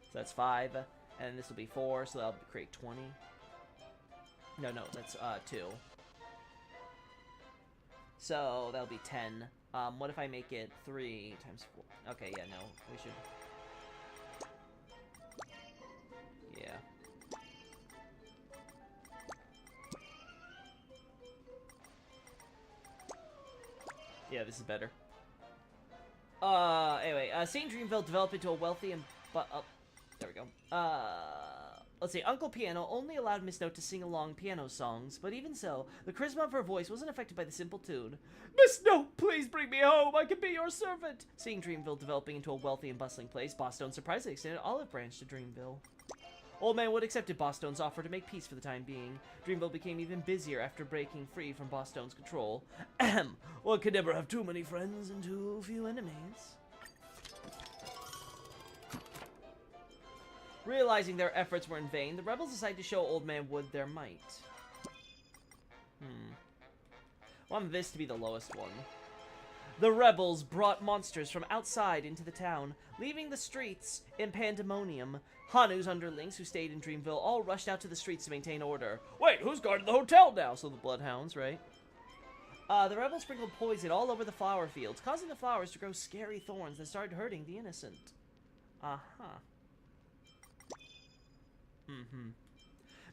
So that's 5. And this will be 4, so that'll create 20. No, that's 2. So that'll be 10. What if I make it 3 times 4? Okay, yeah, no, we should. Yeah. Yeah, this is better. Anyway, seeing Dreamville develop into a wealthy and there we go. Let's see. Uncle Piano only allowed Miss Note to sing along piano songs, but even so, the charisma of her voice wasn't affected by the simple tune. Miss Note, please bring me home. I can be your servant. Seeing Dreamville developing into a wealthy and bustling place, Bosstone surprisingly extended Olive Branch to Dreamville. Old Man Wood accepted Bosstone's offer to make peace for the time being. Dreamville became even busier after breaking free from Bosstone's control. One can never have too many friends and too few enemies. Realizing their efforts were in vain, the rebels decided to show Old Man Wood their might. I want this to be the lowest one. The rebels brought monsters from outside into the town, leaving the streets in pandemonium. Hanu's underlings, who stayed in Dreamville, all rushed out to the streets to maintain order. Wait, who's guarding the hotel now? So the Bloodhounds, right? The rebels sprinkled poison all over the flower fields, causing the flowers to grow scary thorns that started hurting the innocent.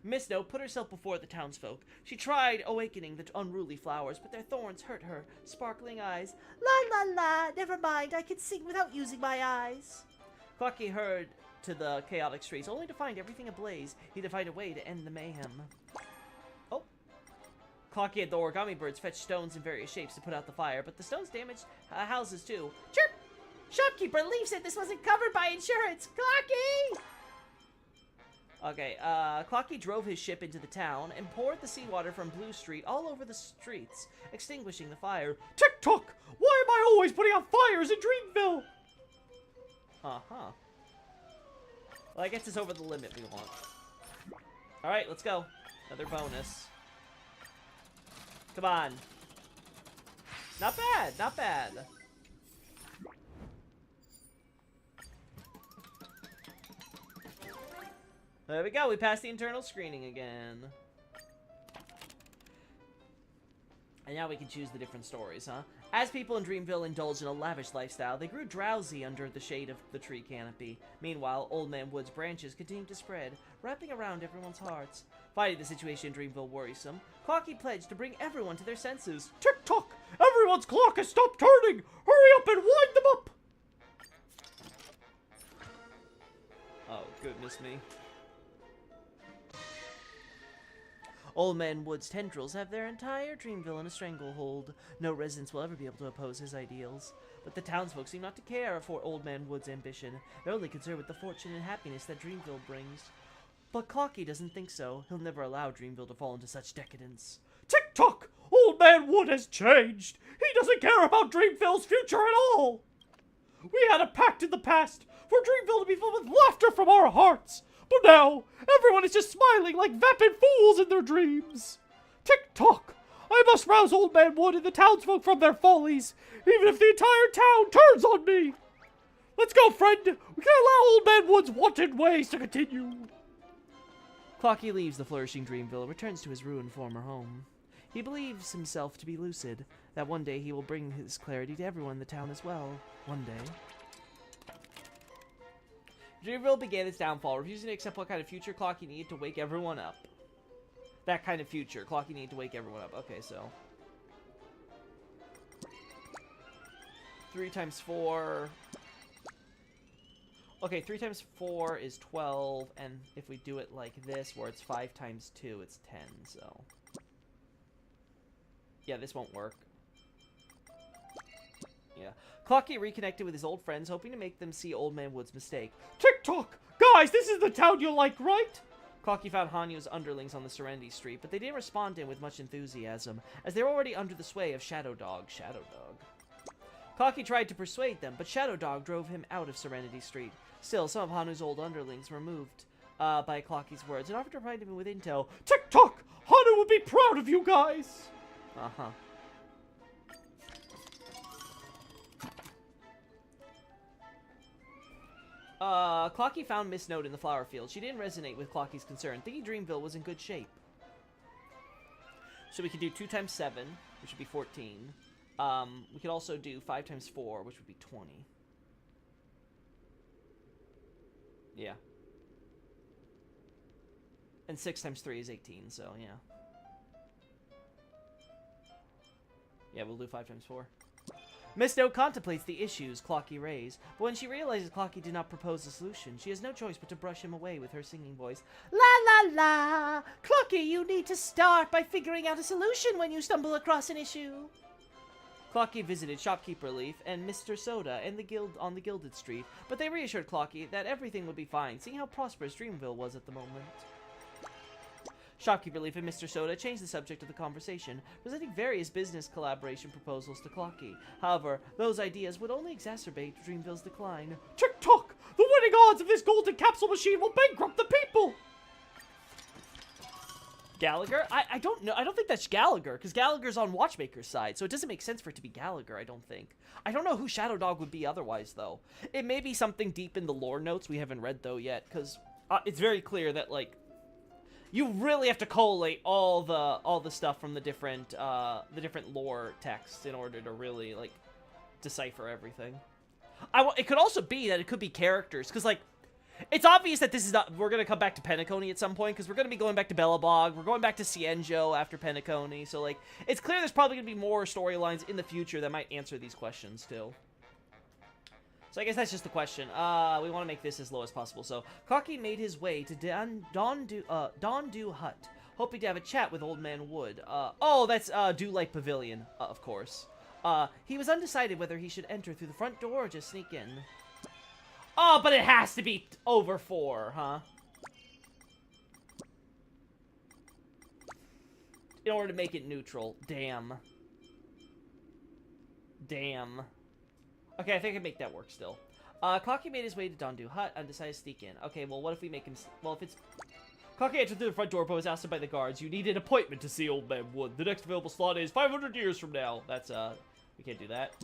Miss Note put herself before the townsfolk. She tried awakening the unruly flowers, but their thorns hurt her sparkling eyes. La la la, never mind, I can sing without using my eyes. Clocky heard to the chaotic streets, only to find everything ablaze. He had to find a way to end the mayhem. Oh. Clocky and the origami birds fetched stones in various shapes to put out the fire, but the stones damaged houses too. Chirp! Shopkeeper Leaf said this wasn't covered by insurance. Clocky! Okay, Clocky drove his ship into the town and poured the seawater from Blue Street all over the streets, extinguishing the fire. Tick-tock! Why am I always putting out fires in Dreamville? Uh-huh. Well, I guess it's over the limit we want. Alright, let's go. Another bonus. Come on. Not bad, not bad. There we go, we passed the internal screening again. And now we can choose the different stories, huh? As people in Dreamville indulged in a lavish lifestyle, they grew drowsy under the shade of the tree canopy. Meanwhile, Old Man Wood's branches continued to spread, wrapping around everyone's hearts. Finding the situation in Dreamville worrisome, Clocky pledged to bring everyone to their senses. Tick-tock! Everyone's clock has stopped turning! Hurry up and wind them up! Oh, goodness me. Old Man Wood's tendrils have their entire Dreamville in a stranglehold. No residents will ever be able to oppose his ideals. But the townsfolk seem not to care for Old Man Wood's ambition. They're only concerned with the fortune and happiness that Dreamville brings. But Clocky doesn't think so. He'll never allow Dreamville to fall into such decadence. Tick-tock! Old Man Wood has changed! He doesn't care about Dreamville's future at all! We had a pact in the past for Dreamville to be filled with laughter from our hearts! But now, everyone is just smiling like vapid fools in their dreams. Tick-tock! I must rouse Old Man Wood and the townsfolk from their follies, even if the entire town turns on me. Let's go, friend. We can't allow Old Man Wood's wanton ways to continue. Clocky leaves the flourishing Dreamville and returns to his ruined former home. He believes himself to be lucid, that one day he will bring his clarity to everyone in the town as well. One day. Dreamville began its downfall, refusing to accept what kind of future Clocky needed to wake everyone up. That kind of future. Clocky needed to wake everyone up. Okay, so. 3 times 4. Okay, 3 times 4 is 12, and if we do it like this, where it's 5 times 2, it's 10, so. Yeah, this won't work. Yeah. Clocky reconnected with his old friends, hoping to make them see Old Man Wood's mistake. Tick-tock! Guys, this is the town you like, right? Clocky found Hanyo's underlings on the Serenity Street, but they didn't respond to him with much enthusiasm, as they were already under the sway of Shadow Dog. Clocky tried to persuade them, but Shadow Dog drove him out of Serenity Street. Still, some of Hanu's old underlings were moved by Clocky's words and offered to provide him with intel. Tick-tock! Hanu will be proud of you guys! Uh-huh. Clocky found Miss Note in the flower field. She didn't resonate with Clocky's concern, thinking Dreamville was in good shape. So we could do 2 times 7, which would be 14. We could also do 5 times 4, which would be 20. Yeah. And 6 times 3 is 18, so yeah. Yeah, we'll do 5 times 4. Miss Note contemplates the issues Clocky raised, but when she realizes Clocky did not propose a solution, she has no choice but to brush him away with her singing voice. La la la! Clocky, you need to start by figuring out a solution when you stumble across an issue. Clocky visited Shopkeeper Leaf and Mr. Soda and the guild on the Gilded Street, but they reassured Clocky that everything would be fine, seeing how prosperous Dreamville was at the moment. Shopkeeper Leaf and Mr. Soda changed the subject of the conversation, presenting various business collaboration proposals to Clocky. However, those ideas would only exacerbate Dreamville's decline. Tick-tock! The winning odds of this golden capsule machine will bankrupt the people! Gallagher? I don't know. I don't think that's Gallagher, because Gallagher's on Watchmaker's side, so it doesn't make sense for it to be Gallagher, I don't think. I don't know who Shadow Dog would be otherwise, though. It may be something deep in the lore notes we haven't read, though, yet, because it's very clear that, like, you really have to collate all the stuff from the different lore texts in order to really, like, decipher everything. It could also be that it could be characters, because, like, it's obvious that this is not... We're going to come back to Penacony at some point, because we're going to be going back to Belobog. We're going back to Cienjo after Penacony. So, like, it's clear there's probably going to be more storylines in the future that might answer these questions, still. So I guess that's just the question. We want to make this as low as possible. So Clocky made his way to Dondu Hut, hoping to have a chat with Old Man Wood. Oh, that's Dew Light Pavilion, of course. He was undecided whether he should enter through the front door or just sneak in. Oh, but it has to be over 4, huh? In order to make it neutral. Damn. Damn. Okay, I think I can make that work still. Clocky made his way to Dondu Hut and decided to sneak in. Okay, well, what if we make him... Well, if it's... Clocky entered through the front door, but was asked by the guards, "You need an appointment to see Old Man Wood. The next available slot is 500 years from now." That's, we can't do that.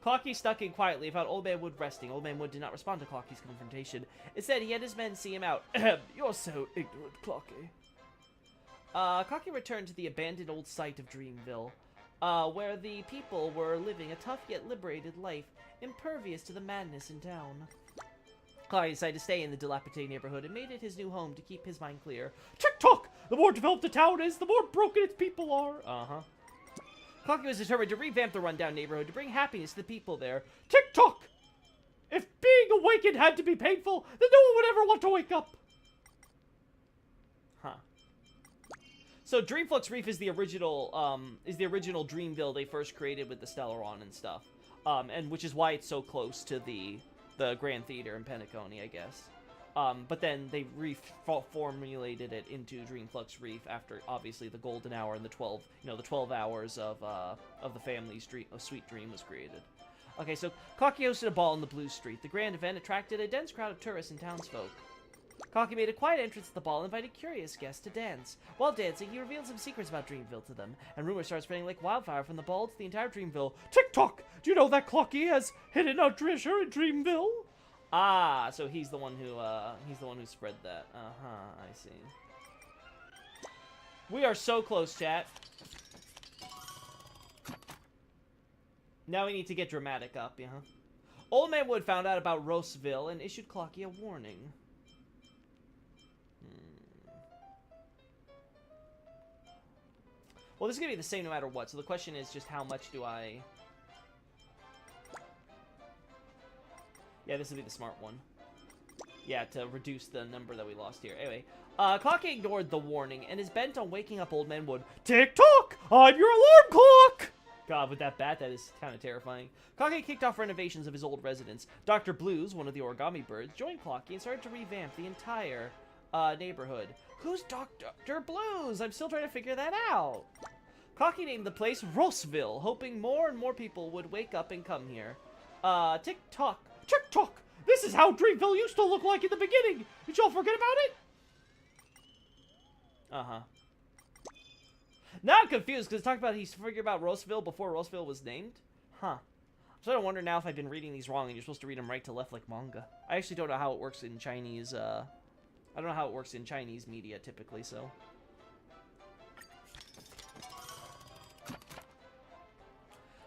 Clocky snuck in quietly and found Old Man Wood resting. Old Man Wood did not respond to Clocky's confrontation. Instead, he had his men see him out. "You're so ignorant, Clocky." Clocky returned to the abandoned old site of Dreamville, where the people were living a tough yet liberated life, impervious to the madness in town. Clocky decided to stay in the dilapidated neighborhood and made it his new home to keep his mind clear. Tick-tock! The more developed a town is, the more broken its people are. Clocky was determined to revamp the rundown neighborhood to bring happiness to the people there. Tick-tock! If being awakened had to be painful, then no one would ever want to wake up. So Dreamflux Reef is the original Dreamville they first created with the Stellaron and stuff. And which is why it's so close to the Grand Theater in Penacony, I guess. But then they reformulated it into Dreamflux Reef after, obviously, the Golden Hour and the 12 hours of the family's sweet dream was created. Okay, so Clocky hosted a ball in the Blue Street. The grand event attracted a dense crowd of tourists and townsfolk. Clocky made a quiet entrance at the ball and invited curious guests to dance. While dancing, he revealed some secrets about Dreamville to them, and rumors started spreading like wildfire from the ball to the entire Dreamville. Tick-tock! Do you know that Clocky has hidden a treasure in Dreamville? Ah, so he's the one who spread that. I see. We are so close, chat. Now we need to get dramatic up, yeah? Old Man Wood found out about Roseville and issued Clocky a warning. Well, this is going to be the same no matter what, so the question is just how much do I... Yeah, this will be the smart one. Yeah, to reduce the number that we lost here. Anyway, Clocky ignored the warning and is bent on waking up Old Man Wood. Tick-tock! I'm your alarm clock! God, with that bat, that is kind of terrifying. Clocky kicked off renovations of his old residence. Dr. Blues, one of the origami birds, joined Clocky and started to revamp the entire neighborhood. Who's Dr. Blues? I'm still trying to figure that out. Clocky named the place Roseville, hoping more and more people would wake up and come here. Tick-tock. Tick-tock! This is how Dreamville used to look like in the beginning! Did y'all forget about it? Now I'm confused, because talking about he's figured about Roseville before Roseville was named? Huh. I'm starting to wonder now if I've been reading these wrong and you're supposed to read them right to left like manga. I actually don't know how it works in Chinese, I don't know how it works in Chinese media typically, so...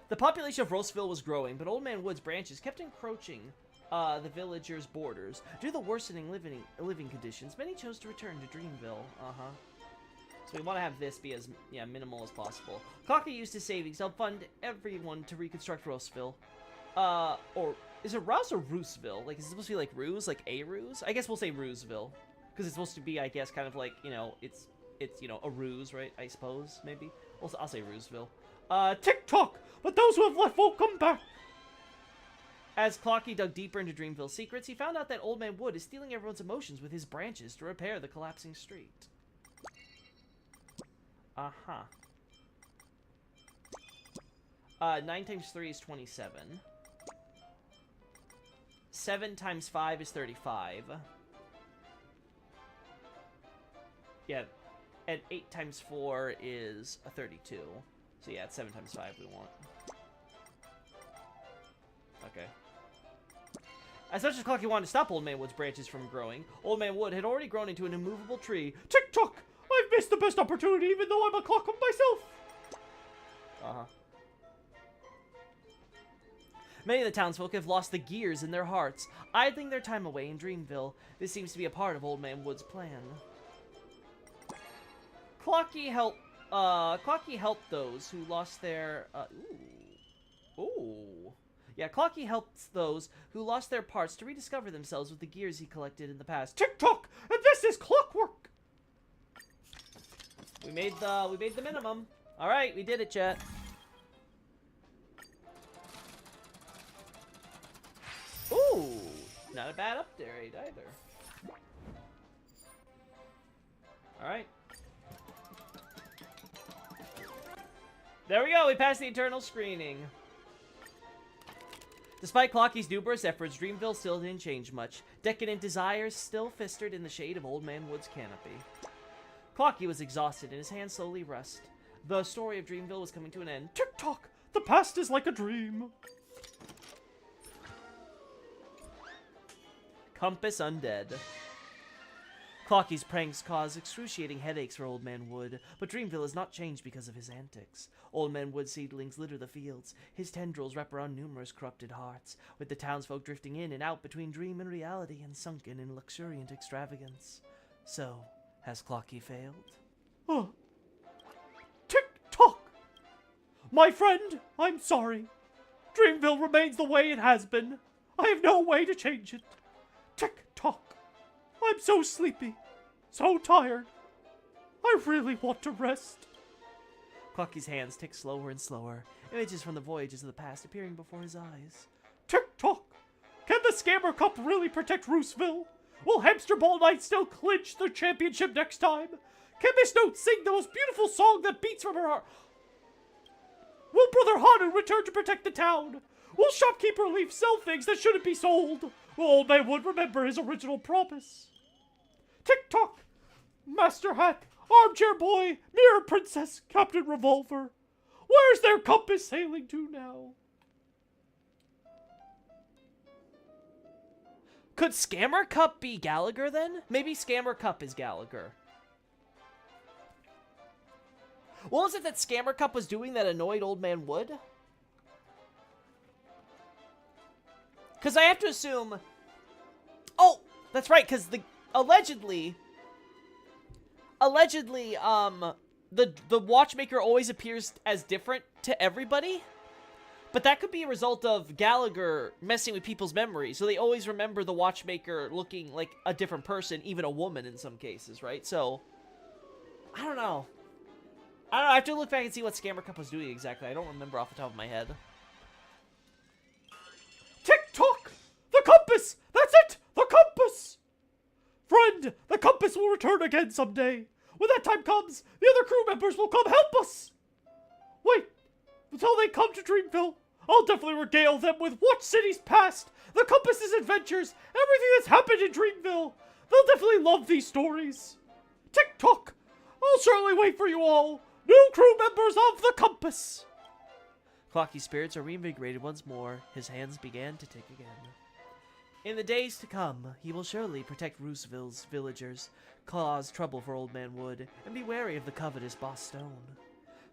The population of Roseville was growing, but Old Man Wood's branches kept encroaching the villagers' borders. Due to the worsening living conditions, many chose to return to Dreamville. So we want to have this be as minimal as possible. Clocky used his savings to help fund everyone to reconstruct Roseville. Or is it Rouse or Rooseville? Like, is it supposed to be like Ruse, like a Ruse? I guess we'll say Rooseville, because it's supposed to be, I guess, kind of like, you know, it's a ruse, right? I suppose maybe. I'll say Rooseville. Tick-tock! But those who have left won't come back! As Clocky dug deeper into Dreamville's secrets, he found out that Old Man Wood is stealing everyone's emotions with his branches to repair the collapsing street. 9 times 3 is 27. 7 times 5 is 35. Yeah, and 8 times 4 is a 32. So yeah, it's 7 times 5 we want. Okay. As much as Clocky wanted to stop Old Man Wood's branches from growing, Old Man Wood had already grown into an immovable tree. Tick-tock! I've missed the best opportunity even though I'm a clock myself! Many of the townsfolk have lost the gears in their hearts, idling their time away in Dreamville. This seems to be a part of Old Man Wood's plan. Clocky helped those who lost their, ooh. Yeah, Clocky helps those who lost their parts to rediscover themselves with the gears he collected in the past. Tick-tock, and this is clockwork. We made the minimum. All right, we did it, chat. Ooh, not a bad upgrade either. All right. There we go. We passed the internal screening. Despite Clocky's numerous efforts, Dreamville still didn't change much. Decadent desires still festered in the shade of Old Man Wood's canopy. Clocky was exhausted and his hands slowly rust. The story of Dreamville was coming to an end. Tick-tock, the past is like a dream. Compass Undead. Clocky's pranks cause excruciating headaches for Old Man Wood, but Dreamville has not changed because of his antics. Old Man Wood's seedlings litter the fields. His tendrils wrap around numerous corrupted hearts, with the townsfolk drifting in and out between dream and reality and sunken in luxuriant extravagance. So, has Clocky failed? Oh. Tick-tock! My friend, I'm sorry. Dreamville remains the way it has been. I have no way to change it. Tick-tock. I'm so sleepy, so tired. I really want to rest. Clocky's hands tick slower and slower, images from the voyages of the past appearing before his eyes. Tick-tock! Can the Scammer Cup really protect Rooseville? Will Hamster Ball Knight still clinch the championship next time? Can Miss Note sing the most beautiful song that beats from her heart? Will Brother Hanu return to protect the town? Will Shopkeeper Leaf sell things that shouldn't be sold? Will Old Man Wood remember his original promise? Tick-tock! Master Hat, Armchair Boy, Mirror Princess, Captain Revolver. Where's their compass sailing to now? Could Scammer Cup be Gallagher then? Maybe Scammer Cup is Gallagher. What was it that Scammer Cup was doing that annoyed Old Man Wood? Because I have to assume... Oh, that's right, because allegedly, the watchmaker always appears as different to everybody. But that could be a result of Gallagher messing with people's memories. So they always remember the watchmaker looking like a different person, even a woman in some cases, right? So, I don't know. I have to look back and see what Scammer Cup was doing exactly. I don't remember off the top of my head. Tick-tock! The compass! That's it! The compass! Friend, the compass will return again someday. When that time comes, the other crew members will come help us. Wait, until they come to Dreamville, I'll definitely regale them with Watch City's past, the compass's adventures, everything that's happened in Dreamville. They'll definitely love these stories. Tick-tock! I'll certainly wait for you all, new crew members of the compass. Clocky's spirits are reinvigorated once more. His hands began to tick again. In the days to come, he will surely protect Rooseville's villagers, cause trouble for Old Man Wood, and be wary of the covetous Boss Stone.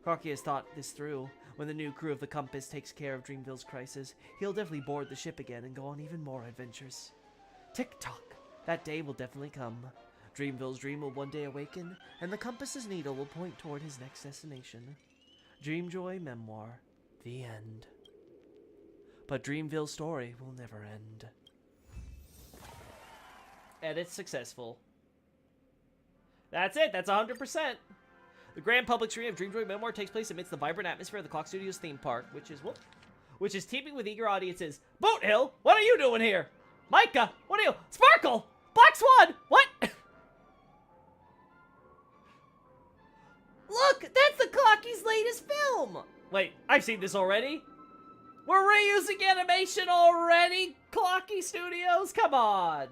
Clocky has thought this through. When the new crew of the Compass takes care of Dreamville's crisis, he'll definitely board the ship again and go on even more adventures. Tick-tock! That day will definitely come. Dreamville's dream will one day awaken, and the Compass's needle will point toward his next destination. Dreamjoy Memoir. The end. But Dreamville's story will never end. Edit successful. That's it. That's 100%. The grand public screening of Dreamjoy Memoir takes place amidst the vibrant atmosphere of the Clock Studios theme park, which is teeming with eager audiences. Boat Hill, what are you doing here? Micah, what are you? Sparkle, Black Swan, what? Look, that's the Clocky's latest film. Wait, I've seen this already. We're reusing animation already, Clocky Studios. Come on.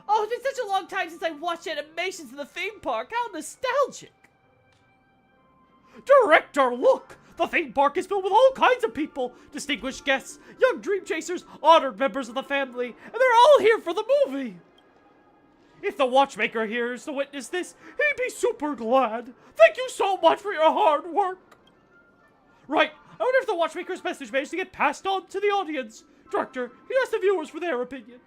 Oh, it's been such a long time since I watched animations in the theme park. How nostalgic. Director, look! The theme park is filled with all kinds of people. Distinguished guests, young dream chasers, honored members of the family, and they're all here for the movie. If the watchmaker here is to witness this, he'd be super glad. Thank you so much for your hard work. Right, I wonder if the watchmaker's message managed to get passed on to the audience. Director, he asked the viewers for their opinions.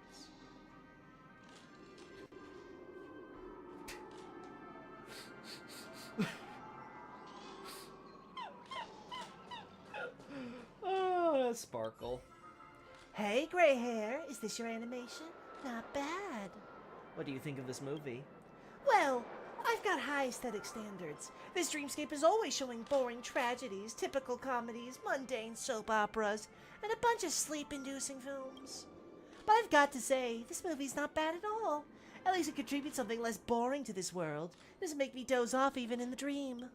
Oh, Sparkle. Hey, gray hair, is this your animation? Not bad. What do you think of this movie? Well, I've got high aesthetic standards. This dreamscape is always showing boring tragedies, typical comedies, mundane soap operas, and a bunch of sleep-inducing films. But I've got to say, this movie's not bad at all. At least it contributes something less boring to this world. It doesn't make me doze off even in the dream.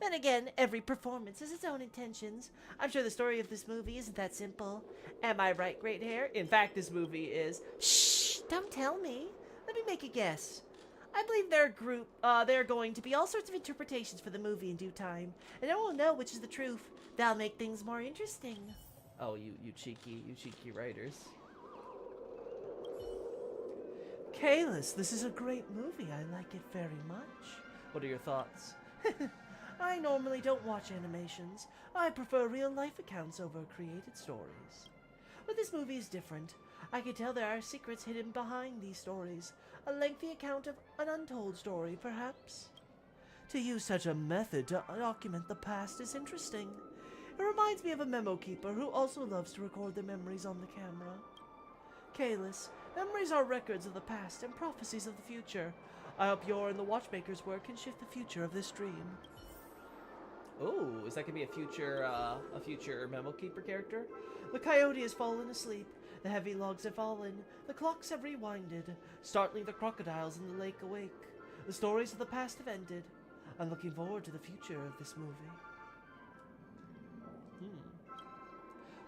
Then again, every performance has its own intentions. I'm sure the story of this movie isn't that simple. Am I right, Great Hair? In fact, this movie is... Shh! Don't tell me. Let me make a guess. I believe there are going to be all sorts of interpretations for the movie in due time, and no one will know which is the truth. That'll make things more interesting. Oh, you cheeky writers. Kalis, this is a great movie. I like it very much. What are your thoughts? I normally don't watch animations. I prefer real-life accounts over created stories. But this movie is different. I can tell there are secrets hidden behind these stories. A lengthy account of an untold story, perhaps. To use such a method to document the past is interesting. It reminds me of a memo keeper who also loves to record their memories on the camera. Kalis, memories are records of the past and prophecies of the future. I hope your and the Watchmaker's work can shift the future of this dream. Ooh, is that gonna be a future Memo Keeper character? The coyote has fallen asleep. The heavy logs have fallen. The clocks have rewinded, startling the crocodiles in the lake awake. The stories of the past have ended. I'm looking forward to the future of this movie.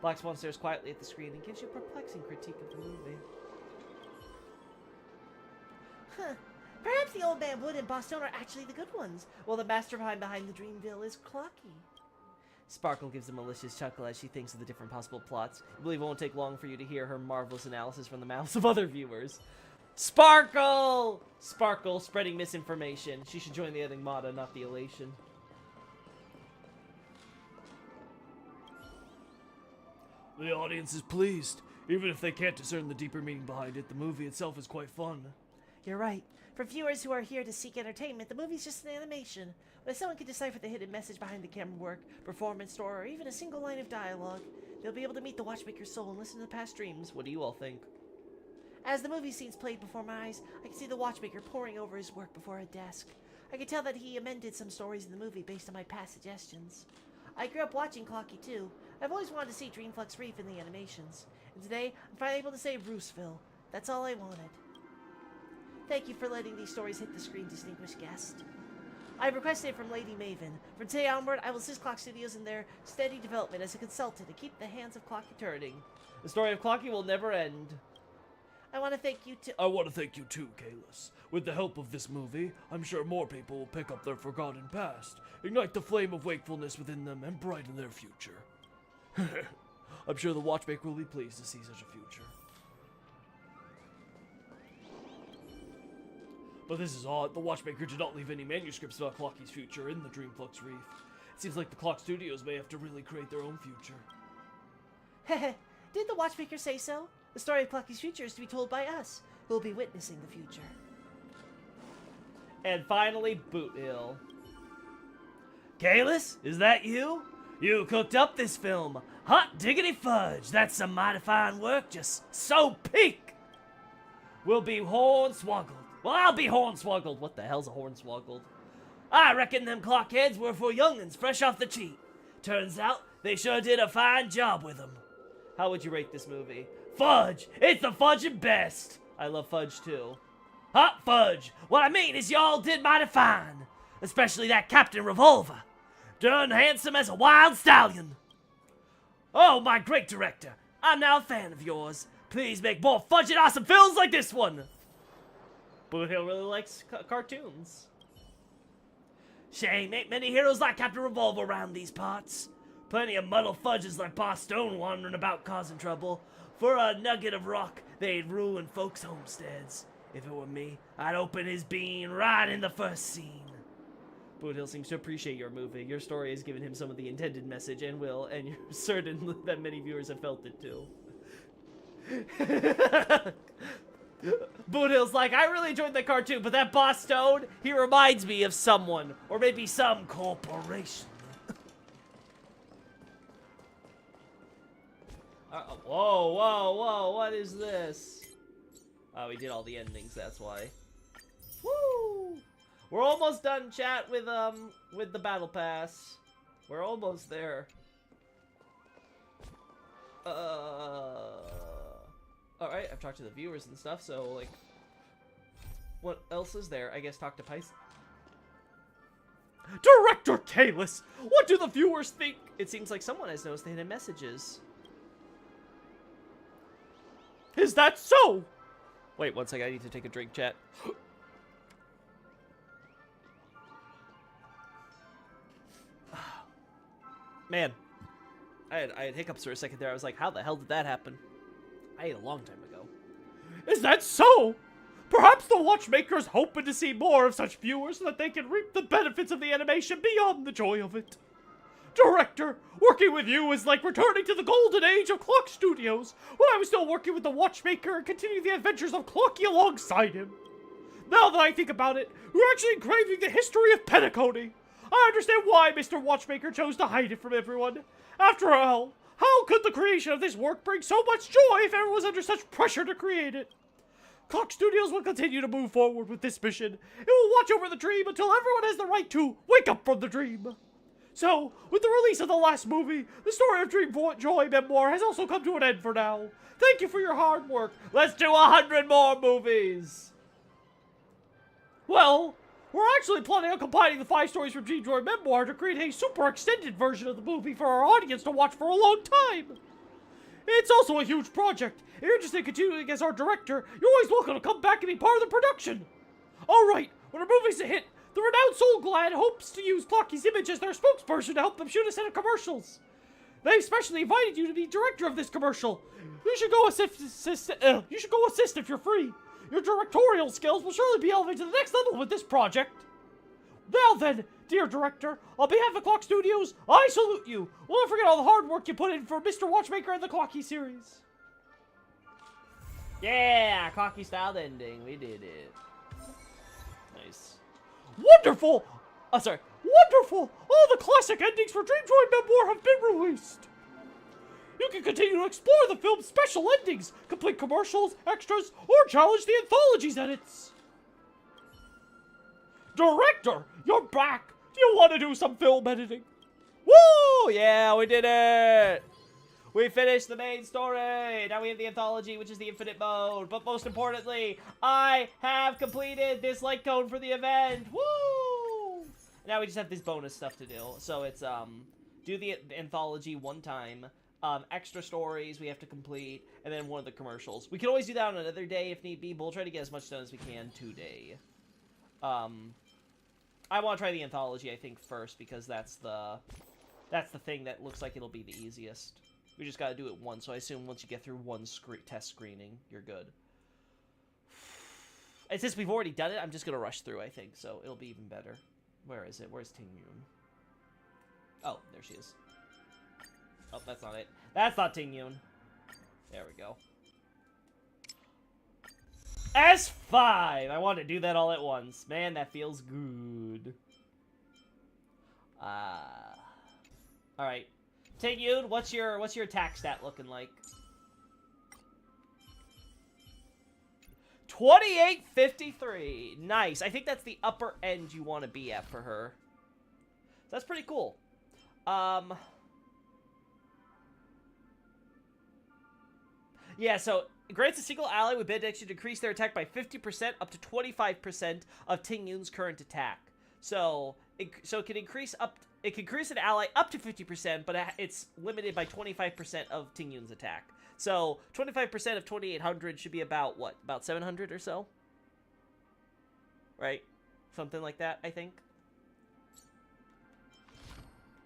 Black Swan stares quietly at the screen and gives you a perplexing critique of the movie. Huh. Perhaps the Old Man Wood and Boston are actually the good ones, while the mastermind behind the Dreamville is Clocky. Sparkle gives a malicious chuckle as she thinks of the different possible plots. I believe it won't take long for you to hear her marvelous analysis from the mouths of other viewers. Sparkle! Sparkle spreading misinformation. She should join the Enigmata, not the Elation. The audience is pleased. Even if they can't discern the deeper meaning behind it, the movie itself is quite fun. You're right. For viewers who are here to seek entertainment, the movie's just an animation. But if someone can decipher the hidden message behind the camera work, performance, story, or even a single line of dialogue, they'll be able to meet the Watchmaker's soul and listen to the past dreams. What do you all think? As the movie scenes played before my eyes, I can see the Watchmaker poring over his work before a desk. I can tell that he amended some stories in the movie based on my past suggestions. I grew up watching Clocky too. I've always wanted to see Dreamflux Reef in the animations. And today, I'm finally able to say Rooseville. That's all I wanted. Thank you for letting these stories hit the screen, distinguished guest. I've requested it from Lady Maven. From today onward, I will assist Clock Studios in their steady development as a consultant to keep the hands of Clocky turning. The story of Clocky will never end. I want to thank you too. I want to thank you too, Kalis. With the help of this movie, I'm sure more people will pick up their forgotten past, ignite the flame of wakefulness within them, and brighten their future. I'm sure the Watchmaker will be pleased to see such a future. But this is odd. The Watchmaker did not leave any manuscripts about Clocky's future in the Dreamflux Reef. It seems like the Clock Studios may have to really create their own future. Heh. Did the Watchmaker say so? The story of Clocky's future is to be told by us, who will be witnessing the future. And finally, Boot Hill. Kalis, is that you? You cooked up this film. Hot diggity fudge. That's some mighty fine work. Just so peak. We'll be hornswoggled. Well, I'll be hornswoggled. What the hell's a hornswoggled? I reckon them clockheads were for young'uns fresh off the cheap. Turns out they sure did a fine job with them. How would you rate this movie? Fudge. It's the fudging best. I love fudge too. Hot fudge. What I mean is y'all did mighty fine. Especially that Captain Revolver. Darn handsome as a wild stallion. Oh, my great director. I'm now a fan of yours. Please make more fudging awesome films like this one. Boot Hill really likes cartoons. Shame ain't many heroes like Captain Revolver around these parts. Plenty of muddle fudges like Boss Stone wandering about causing trouble. For a nugget of rock, they'd ruin folks' homesteads. If it were me, I'd open his bean right in the first scene. Boot Hill seems to appreciate your movie. Your story has given him some of the intended message and will, and you're certain that many viewers have felt it too. Boot Hill's like, I really enjoyed that cartoon, but that Boss Stone, he reminds me of someone. Or maybe some corporation. Uh-oh. Whoa, whoa, whoa, what is this? Oh, we did all the endings, that's why. Woo! We're almost done, chat, with the battle pass. We're almost there. Alright, I've talked to the viewers and stuff, so, like, what else is there? I guess talk to Pice. Director Kalis! What do the viewers think? It seems like someone has noticed the hidden messages. Is that so? Wait, one second, I need to take a drink, chat. Man, I had hiccups for a second there. I was like, how the hell did that happen? I ate a long time ago. Is that so? Perhaps the Watchmaker's hoping to see more of such viewers so that they can reap the benefits of the animation beyond the joy of it. Director, working with you is like returning to the golden age of Clock Studios, when I was still working with the Watchmaker and continuing the adventures of Clocky alongside him. Now that I think about it, we're actually engraving the history of Penacony. I understand why Mr. Watchmaker chose to hide it from everyone. After all, how could the creation of this work bring so much joy if everyone was under such pressure to create it? Clock Studios will continue to move forward with this mission. It will watch over the dream until everyone has the right to wake up from the dream. So, with the release of the last movie, the story of Dream Joy memoir has also come to an end for now. Thank you for your hard work. Let's do 100 more movies. Well, we're actually planning on combining the 5 stories from Dream Joy memoir to create a super extended version of the movie for our audience to watch for a long time. It's also a huge project. If you're interested in continuing as our director, you're always welcome to come back and be part of the production. Alright, when our movie's a hit, the renowned Soul Glad hopes to use Clocky's image as their spokesperson to help them shoot a set of commercials. They've specially invited you to be director of this commercial. You should go assist if you're free. Your directorial skills will surely be elevated to the next level with this project. Now then, dear director, on behalf of Clock Studios, I salute you. We'll never forget all the hard work you put in for Mr. Watchmaker and the Clocky series. Yeah, Clocky styled ending. We did it. Nice. Wonderful! Wonderful! All the classic endings for Dream Joy Memoir have been released. You can continue to explore the film's special endings, complete commercials, extras, or challenge the anthology's edits. Director, you're back! Do you want to do some film editing? Woo! Yeah, we did it! We finished the main story! Now we have the anthology, which is the infinite mode. But most importantly, I have completed this light cone for the event! Woo! Now we just have this bonus stuff to do. So it's, do the anthology one time, extra stories we have to complete, and then one of the commercials. We can always do that on another day if need be, but we'll try to get as much done as we can today. I want to try the anthology, I think, first, because that's the thing that looks like it'll be the easiest. We just gotta do it once, so I assume once you get through one test screening, you're good. And since we've already done it, I'm just gonna rush through, I think, so it'll be even better. Where is it? Where's Ting Yun? Oh, there she is. Oh, that's not it. That's not Ting Yun. There we go. S5! I want to do that all at once. Man, that feels good. Alright. Ting Yun, what's your attack stat looking like? 2853. Nice. I think that's the upper end you want to be at for her. So that's pretty cool. Yeah, so grants a single ally with benediction to increase their attack by 50% up to 25% of Ting Yun's current attack. So it can increase an ally up to 50%, but it's limited by 25% of Ting Yun's attack. So 25% of 2800 should be about what? About 700 or so? Right? Something like that, I think.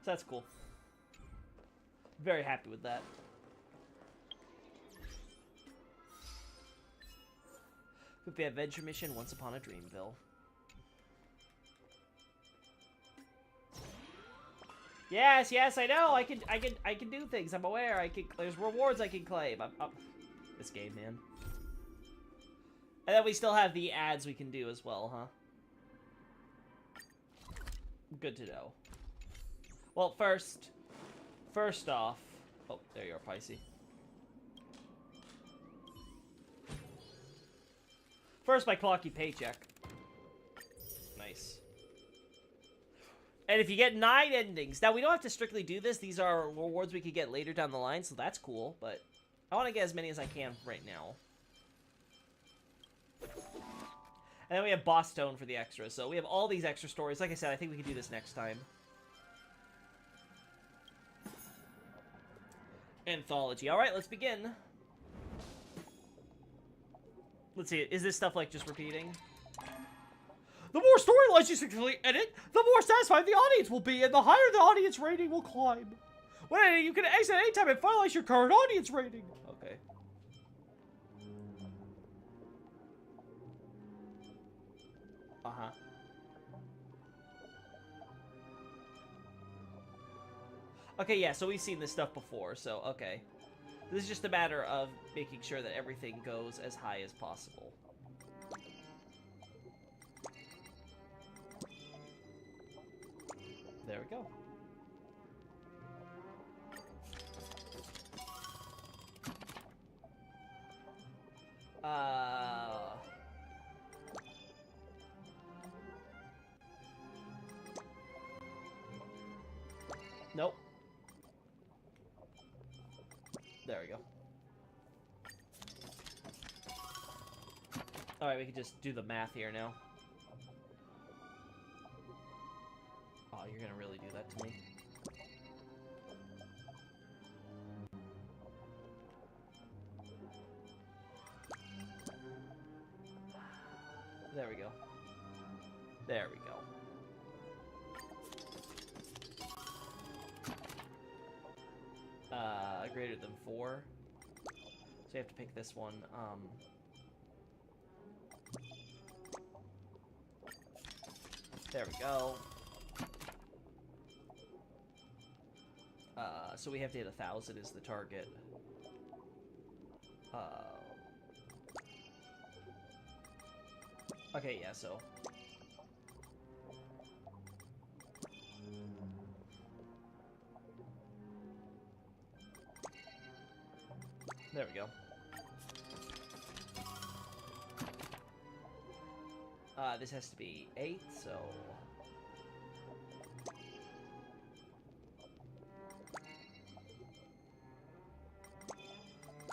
So that's cool. Very happy with that. With the adventure mission Once Upon a Dreamville. Yes, I know. I can do things. I'm aware. There's rewards I can claim. This game, man. And then we still have the ads we can do as well, huh? Good to know. Well, first off. Oh, there you are, Picey. First, my clocky paycheck. Nice. And if you get 9 endings... Now, we don't have to strictly do this. These are rewards we could get later down the line, so that's cool. But I want to get as many as I can right now. And then we have Boss Stone for the extras. So we have all these extra stories. Like I said, I think we can do this next time. Anthology. Alright, let's begin. Let's see. Is this stuff, like, just repeating? The more storylines you successfully edit, the more satisfied the audience will be, and the higher the audience rating will climb. When editing, you can exit anytime and finalize your current audience rating. Okay. Uh-huh. Okay, yeah, so we've seen this stuff before, so, okay. This is just a matter of making sure that everything goes as high as possible. There we go. Nope. There we go. Alright, we can just do the math here now. Oh, you're gonna really do that to me? There we go. There we go. Greater than 4. So you have to pick this one. There we go. So we have to hit 1,000 is the target. Okay, yeah, so... There we go. This has to be 8, so...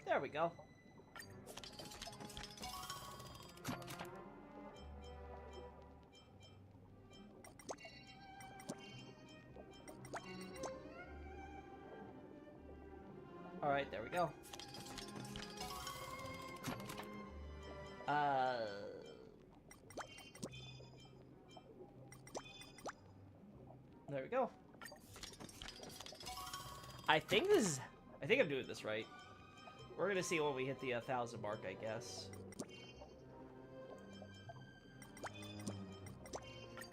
There we go. Alright, there we go. There we go. I think I'm doing this right. We're gonna see when we hit the 1,000 mark, I guess.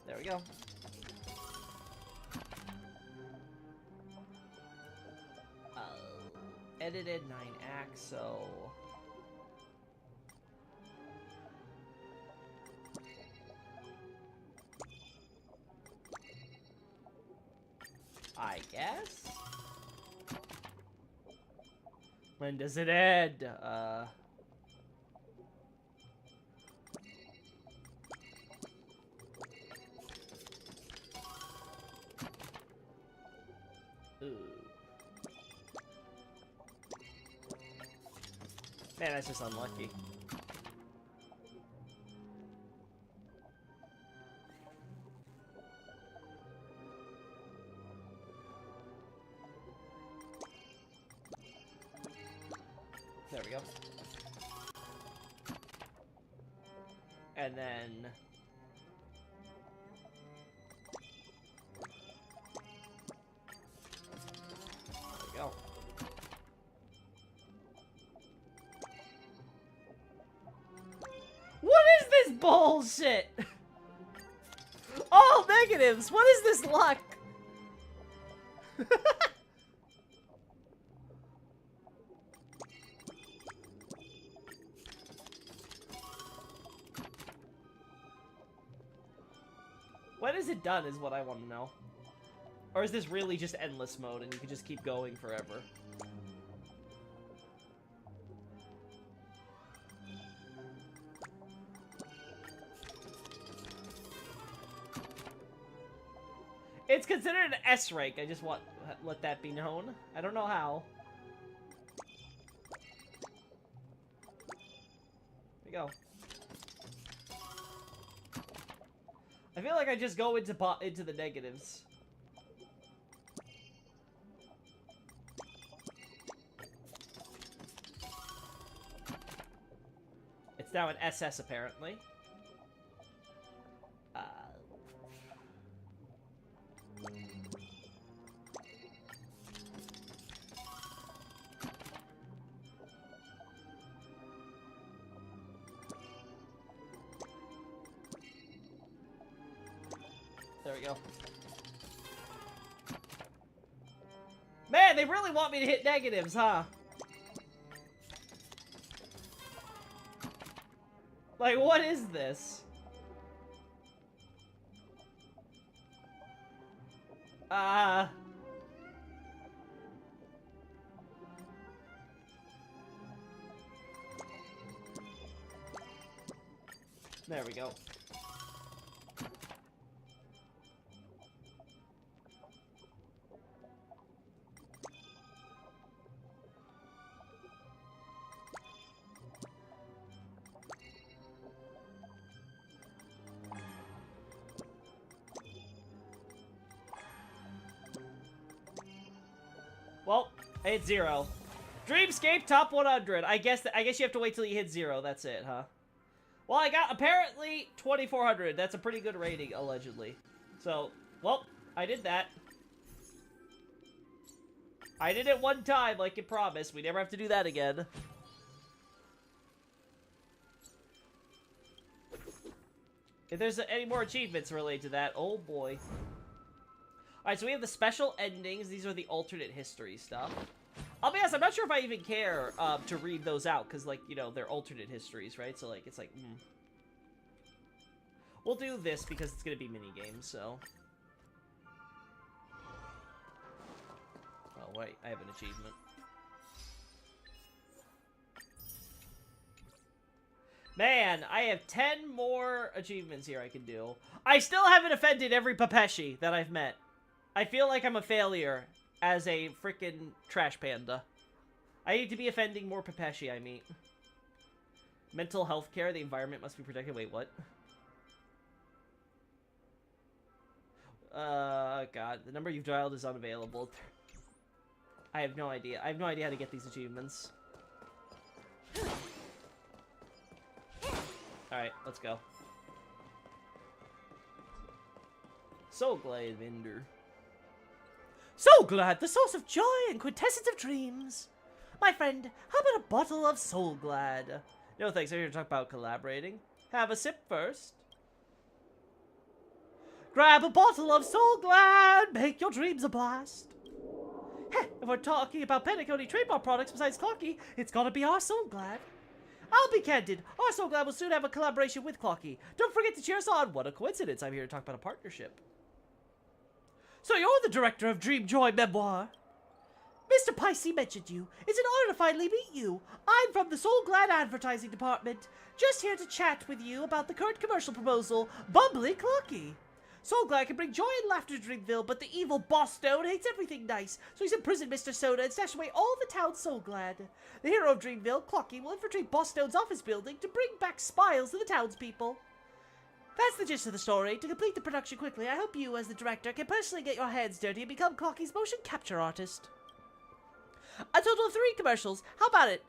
There we go. Edited 9 acts, so... I guess? When does it end? Ooh. Man, that's just unlucky. There we go. And then... There we go. What is this bullshit? All negatives! What is this luck? When is it done is what I want to know. Or is this really just endless mode and you can just keep going forever? It's considered an S rank. I just want let that be known. I don't know how. There we go. I feel like I just go into the negatives. It's now an SS apparently. There we go. Man, they really want me to hit negatives, huh? Like, what is this? There we go. Well, I hit 0. Dreamscape top 100. I guess you have to wait till you hit 0. That's it, huh? Well, I got apparently 2,400. That's a pretty good rating, allegedly. So, well, I did that. I did it one time, like you promised. We never have to do that again. If there's any more achievements related to that, oh boy. Alright, so we have the special endings. These are the alternate history stuff. I'll be honest, I'm not sure if I even care to read those out, because, like, you know, they're alternate histories, right? So, like, it's like, We'll do this because it's going to be minigames, so. Oh, wait, I have an achievement. Man, I have 10 more achievements here I can do. I still haven't offended every Pepeshi that I've met. I feel like I'm a failure as a freaking trash panda. I need to be offending more Pepeshi I meet. Mental health care, the environment must be protected. Wait, what? God, the number you've dialed is unavailable. I have no idea. I have no idea how to get these achievements. Alright, let's go. So glad, Vendor. So glad, the source of joy and quintessence of dreams. My friend, how about a bottle of Soul Glad? No thanks, I'm here to talk about collaborating. Have a sip first. Grab a bottle of Soul Glad, make your dreams a blast. Heh, if we're talking about Penacony trademark products besides Clocky, it's gotta be our Soul Glad. I'll be candid, our Soul Glad will soon have a collaboration with Clocky. Don't forget to cheer us on. What a coincidence, I'm here to talk about a partnership. So you're the director of Dream Joy Memoir. Mr. Picey mentioned you. It's an honor to finally meet you. I'm from the Soul Glad Advertising Department. Just here to chat with you about the current commercial proposal, Bumbly Clocky. Soul Glad can bring joy and laughter to Dreamville, but the evil Boss Stone hates everything nice, so he's imprisoned Mr. Soda and stashed away all the town's Soul Glad. The hero of Dreamville, Clocky, will infiltrate Boss Stone's office building to bring back smiles to the townspeople. That's the gist of the story. To complete the production quickly, I hope you, as the director, can personally get your hands dirty and become Clocky's motion capture artist. A total of 3 commercials. How about it?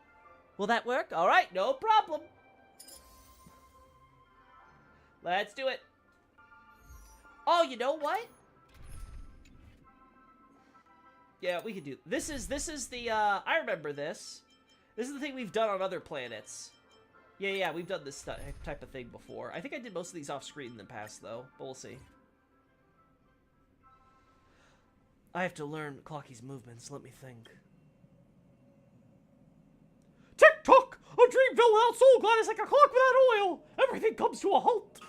Will that work? All right, no problem. Let's do it. Oh, you know what? Yeah, we can do. This is the. I remember this. This is the thing we've done on other planets. Yeah, we've done this type of thing before. I think I did most of these off screen in the past, though, but we'll see. I have to learn Clocky's movements. Let me think. Tick-tock! A Dreamville out Soul Glad is like a clock without oil! Everything comes to a halt!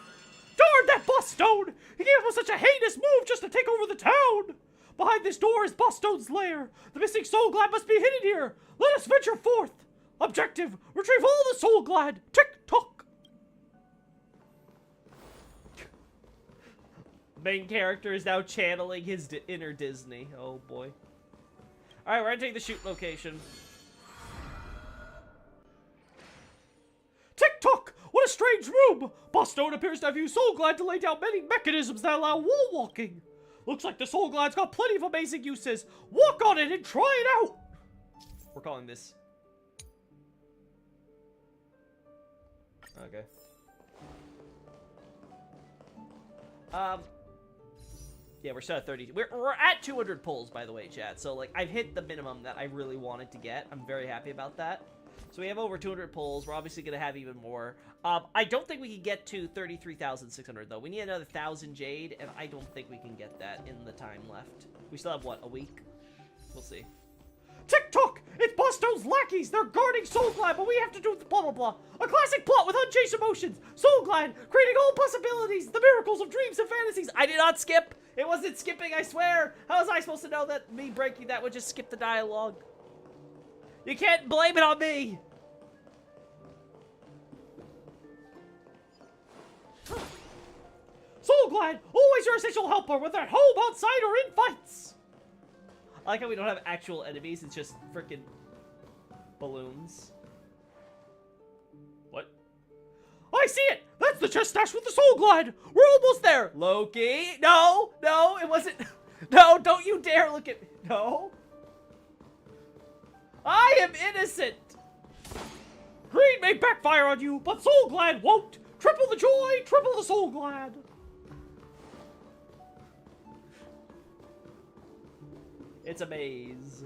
Darn that Boss Stone! He gave us such a heinous move just to take over the town! Behind this door is Boss Stone's lair. The missing Soul Glad must be hidden here. Let us venture forth. Objective, retrieve all the Soul Glad. Tick-tock! Main character is now channeling his inner Disney. Oh boy. Alright, we're gonna take the shoot location. Tick-tock! What a strange room! Boss Stone appears to have used Soul Glad to lay down many mechanisms that allow wall walking. Looks like the Soul Glad's got plenty of amazing uses. Walk on it and try it out! We're calling this. Okay. Yeah, we're still at 30. We're at 200 pulls, by the way, chat. So, like, I've hit the minimum that I really wanted to get. I'm very happy about that. So we have over 200 pulls. We're obviously going to have even more. I don't think we can get to 33,600, though. We need another 1,000 Jade, and I don't think we can get that in the time left. We still have, what, a week? We'll see. Tick-tock! It's Boss Stone's lackeys! They're guarding Soul Glad, but we have to do the blah blah blah. A classic plot with unchanged emotions! Soul Glad, creating all possibilities! The miracles of dreams and fantasies! I did not skip! It wasn't skipping, I swear! How was I supposed to know that me breaking that would just skip the dialogue? You can't blame it on me! Soul Glad, always your essential helper, whether at home, outside, or in fights! I like how we don't have actual enemies, it's just freaking balloons. What? I see it! That's the chest stash with the Soul Glad! We're almost there! Loki! No! No, it wasn't... No, don't you dare look at... No! I am innocent! Greed may backfire on you, but Soul Glad won't! Triple the joy, triple the Soul Glad! It's a maze.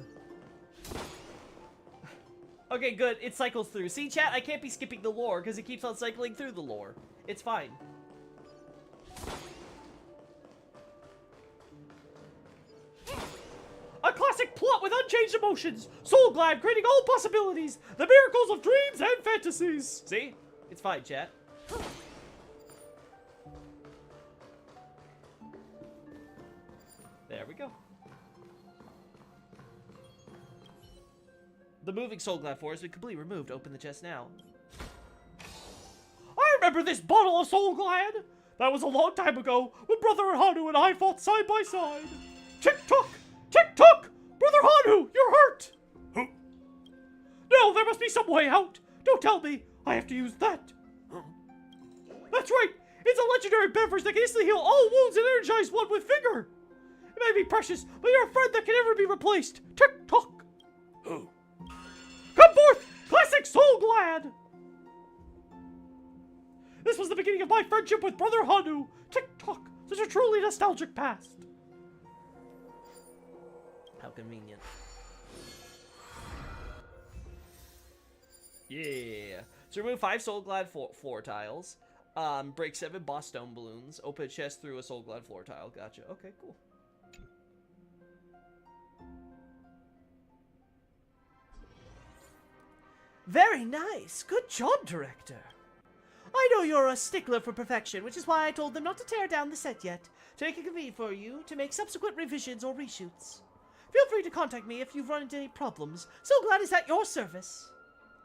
Okay, good. It cycles through. See, chat? I can't be skipping the lore because it keeps on cycling through the lore. It's fine. A classic plot with unchanged emotions! Soul Glad creating all possibilities! The miracles of dreams and fantasies! See? It's fine, chat. There we go. The moving Soul Glad force has been completely removed. Open the chest now. I remember this bottle of Soul Glad! That was a long time ago, when Brother Hanu and I fought side by side. Tick-tock! Tick-tock! Brother Hanu, you're hurt! No, there must be some way out! Don't tell me I have to use that! That's right! It's a legendary beverage that can instantly heal all wounds and energize one with vigor! It may be precious, but you're a friend that can never be replaced! Tick-tock! Come forth! Classic Soul Glad! This was the beginning of my friendship with Brother Hanu! Tick-tock! Such a truly nostalgic past! How convenient. Yeah. So remove 5 Soul Glad floor tiles. Break 7 Boss Stone balloons. Open a chest through a Soul Glad floor tile. Gotcha. Okay, cool. Very nice. Good job, director. I know you're a stickler for perfection, which is why I told them not to tear down the set yet, to make it convenient for you to make subsequent revisions or reshoots. Feel free to contact me if you've run into any problems. So glad it's at your service.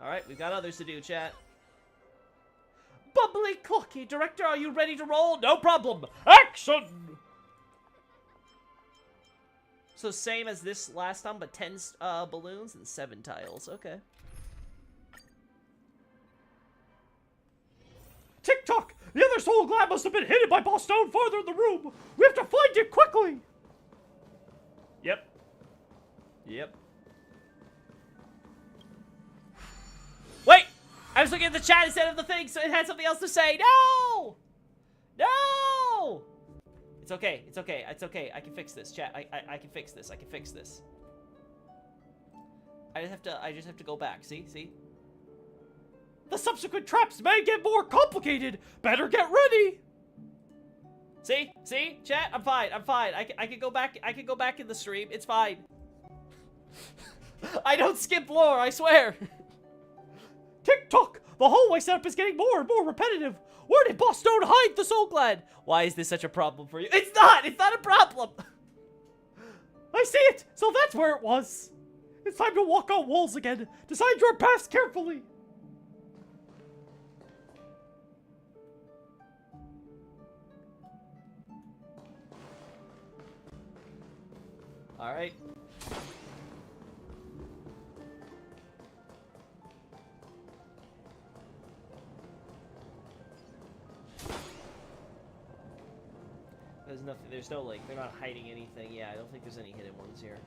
Alright, we've got others to do, chat. Bubbly Clocky, director, are you ready to roll? No problem! Action! So same as this last time, but 10 balloons and 7 tiles. Okay. Tick-tock! The other Soul Glad must have been hidden by Boss Stone farther in the room! We have to find it quickly! Yep. Yep. Wait! I was looking at the chat instead of the thing, so it had something else to say. No! No! It's okay. It's okay. It's okay. I can fix this, chat. I can fix this. I can fix this. I just have to go back. See? See? The subsequent traps may get more complicated! Better get ready! See? See? Chat? I'm fine. I'm fine. I can go back. I can go back in the stream. It's fine. I don't skip lore, I swear. Tick-tock! The hallway setup is getting more and more repetitive! Where did Boss Stone hide the Soul Glad? Why is this such a problem for you? It's not! It's not a problem! I see it! So that's where it was! It's time to walk on walls again! Decide your paths carefully! Alright. There's nothing, there's no, like, they're not hiding anything. Yeah, I don't think there's any hidden ones here.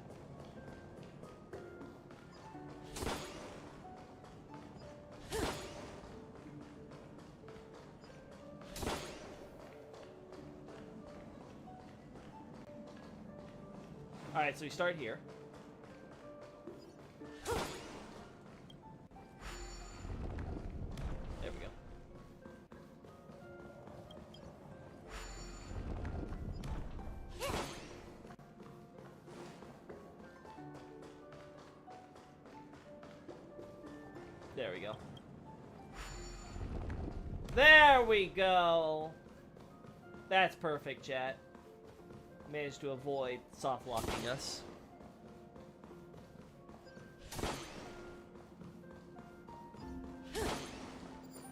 Alright, so we start here. There we go. There we go. There we go! That's perfect, chat. Managed to avoid soft locking us.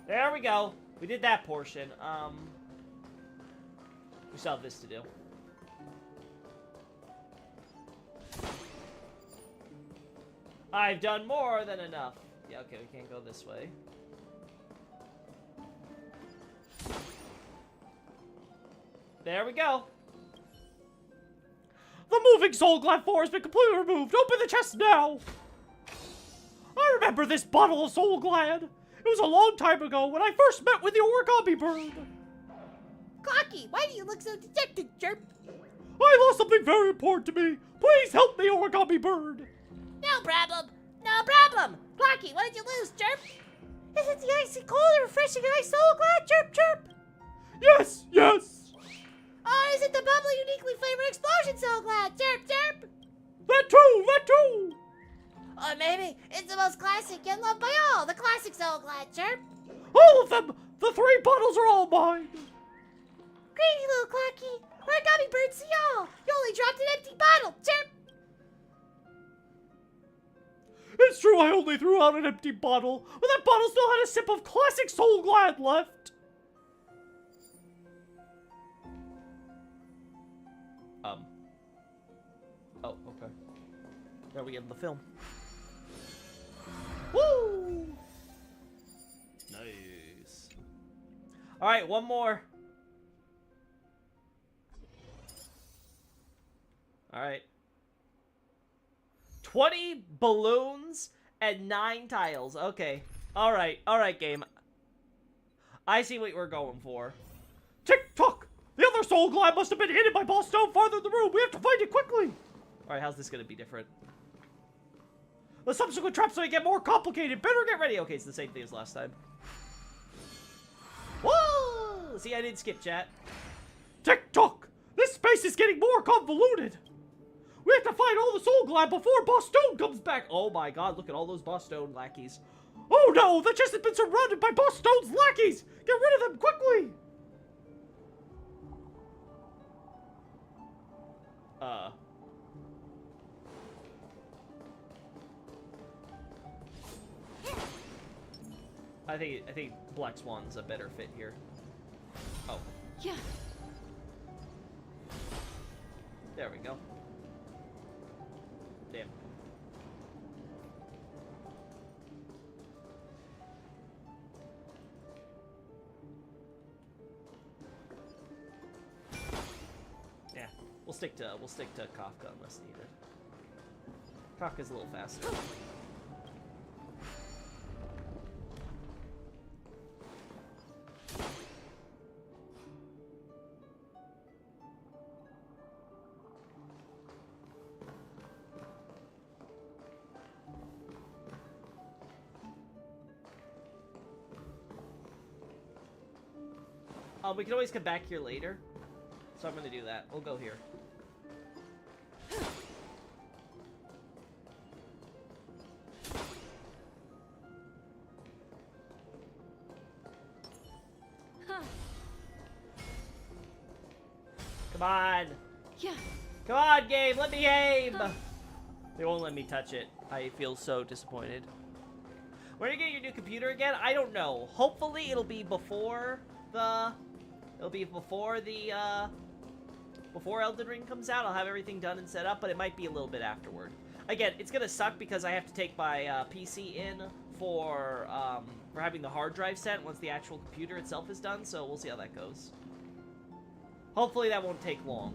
There we go. We did that portion. We still have this to do. I've done more than enough. Yeah, okay, we can't go this way. There we go. The moving soul glad 4 has been completely removed. Open the chest now. I remember this bottle of soul glad. It was a long time ago when I first met with the origami bird. Clocky, why do you look so dejected, Chirp? I lost something very important to me. Please help me, origami bird. No problem. No problem. Clocky, what did you lose, Chirp? Is it the icy cold and refreshing ice soul glad, Chirp, Chirp? Yes, yes. Or is it the bubbly, uniquely flavored explosion soul glad, Chirp, Chirp? That too, that too. Or maybe it's the most classic and loved by all, the classic soul glad, Chirp. All of them. The 3 bottles are all mine. Greedy little Clocky. Origami bird, see y'all. You only dropped an empty bottle, Chirp. It's true I only threw out an empty bottle, but that bottle still had a sip of classic soul glad left. Oh, okay. There we end the film. Woo! Nice. Alright, one more. Alright. 20 balloons and 9 tiles. Okay. Alright, alright, game. I see what we're going for. Tick-tock! The other soul glad must have been hidden by Boss Stone farther in the room. We have to find it quickly. Alright, how's this gonna be different? The subsequent traps may get more complicated. Better get ready. Okay, it's the same thing as last time. Whoa! See, I didn't skip, chat. Tick-tock! This space is getting more convoluted. We have to find all the soul glad before Boss Stone comes back. Oh my god, look at all those Boss Stone lackeys. Oh no, the chest has been surrounded by Boss Stone's lackeys. Get rid of them quickly. I think Black Swan's a better fit here. Oh. Yeah. There we go. Damn. Yeah, we'll stick to Kafka unless needed. Kafka's a little faster. We can always come back here later, so I'm gonna do that. We'll go here. Come on! Yeah. Come on, game! Let me aim! They won't let me touch it. I feel so disappointed. When are you getting your new computer again? I don't know. Hopefully it'll be before the... before Elden Ring comes out. I'll have everything done and set up, but it might be a little bit afterward. Again, it's gonna suck because I have to take my PC in for having the hard drive set once the actual computer itself is done, so we'll see how that goes. Hopefully that won't take long.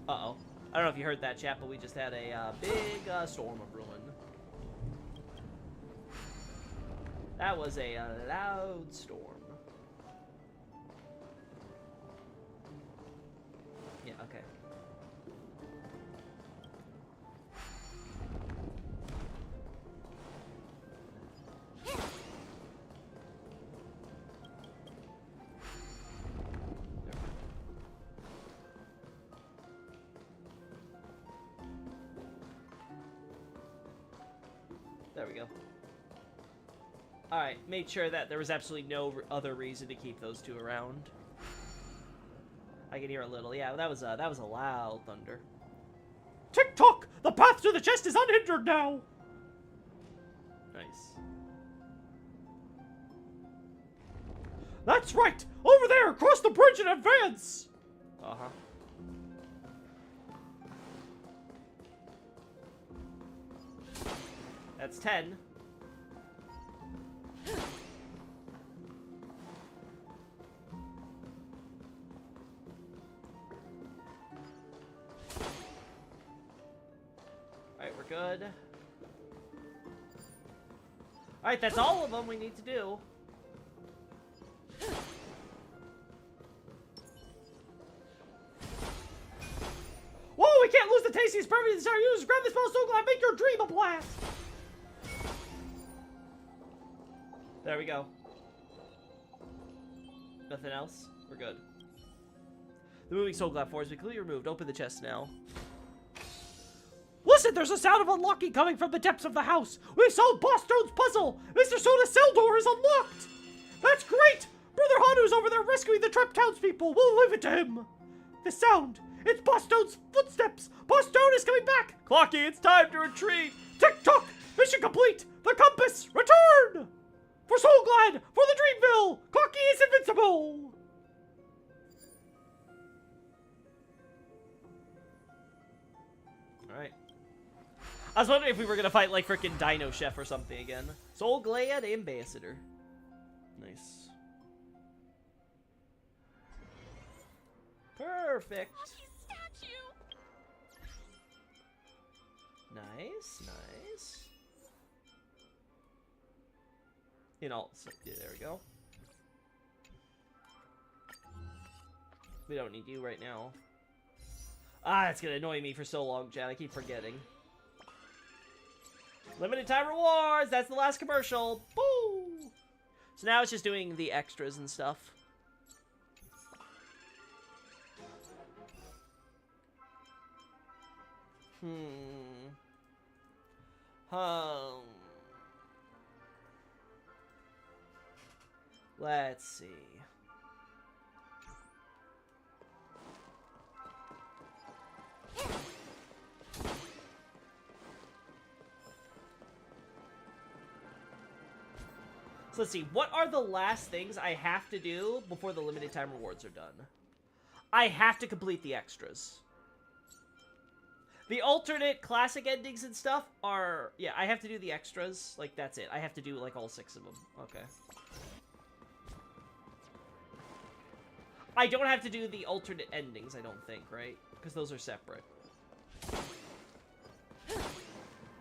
Uh-oh. I don't know if you heard that, chat, but we just had a big storm of ruin. That was a loud storm. Yeah, okay. There we go. Alright, made sure that there was absolutely no other reason to keep those two around. I can hear a little. Yeah, that was a loud thunder. Tick-tock! The path to the chest is unhindered now! Nice. That's right! Over there! Cross the bridge and advance! Uh-huh. That's 10. Alright, we're good. Alright, that's all of them we need to do. Whoa, we can't lose the tastiest beverage that's our use! Grab this ball so glad, make your dream a blast! There we go. Nothing else? We're good. The moving soul glad force has been completely removed. Open the chest now. Listen, there's a sound of unlocking coming from the depths of the house. We've solved Boss Stone's puzzle. Mr. Soda's cell door is unlocked. That's great. Brother Hanu's over there rescuing the trapped townspeople. We'll leave it to him. The sound. It's Boss Stone's footsteps. Boss Stone is coming back. Clocky, it's time to retreat. Tick-tock. Mission complete. The compass. Return. For Soul Glad. For the Dreamville. Clocky is invincible. Alright. I was wondering if we were gonna fight like frickin' Dino Chef or something again. Soul Glad Ambassador. Nice. Perfect. Nice, nice. You know, so, yeah, there we go. We don't need you right now. Ah, it's gonna annoy me for so long, Chad. I keep forgetting. Limited time rewards! That's the last commercial. Boo! So now it's just doing the extras and stuff. Let's see. So let's see, what are the last things I have to do before the limited time rewards are done? I have to complete the extras. The alternate classic endings and stuff are... Yeah, I have to do the extras. Like, that's it. I have to do, like, all 6 of them. Okay. I don't have to do the alternate endings, I don't think, right? Because those are separate.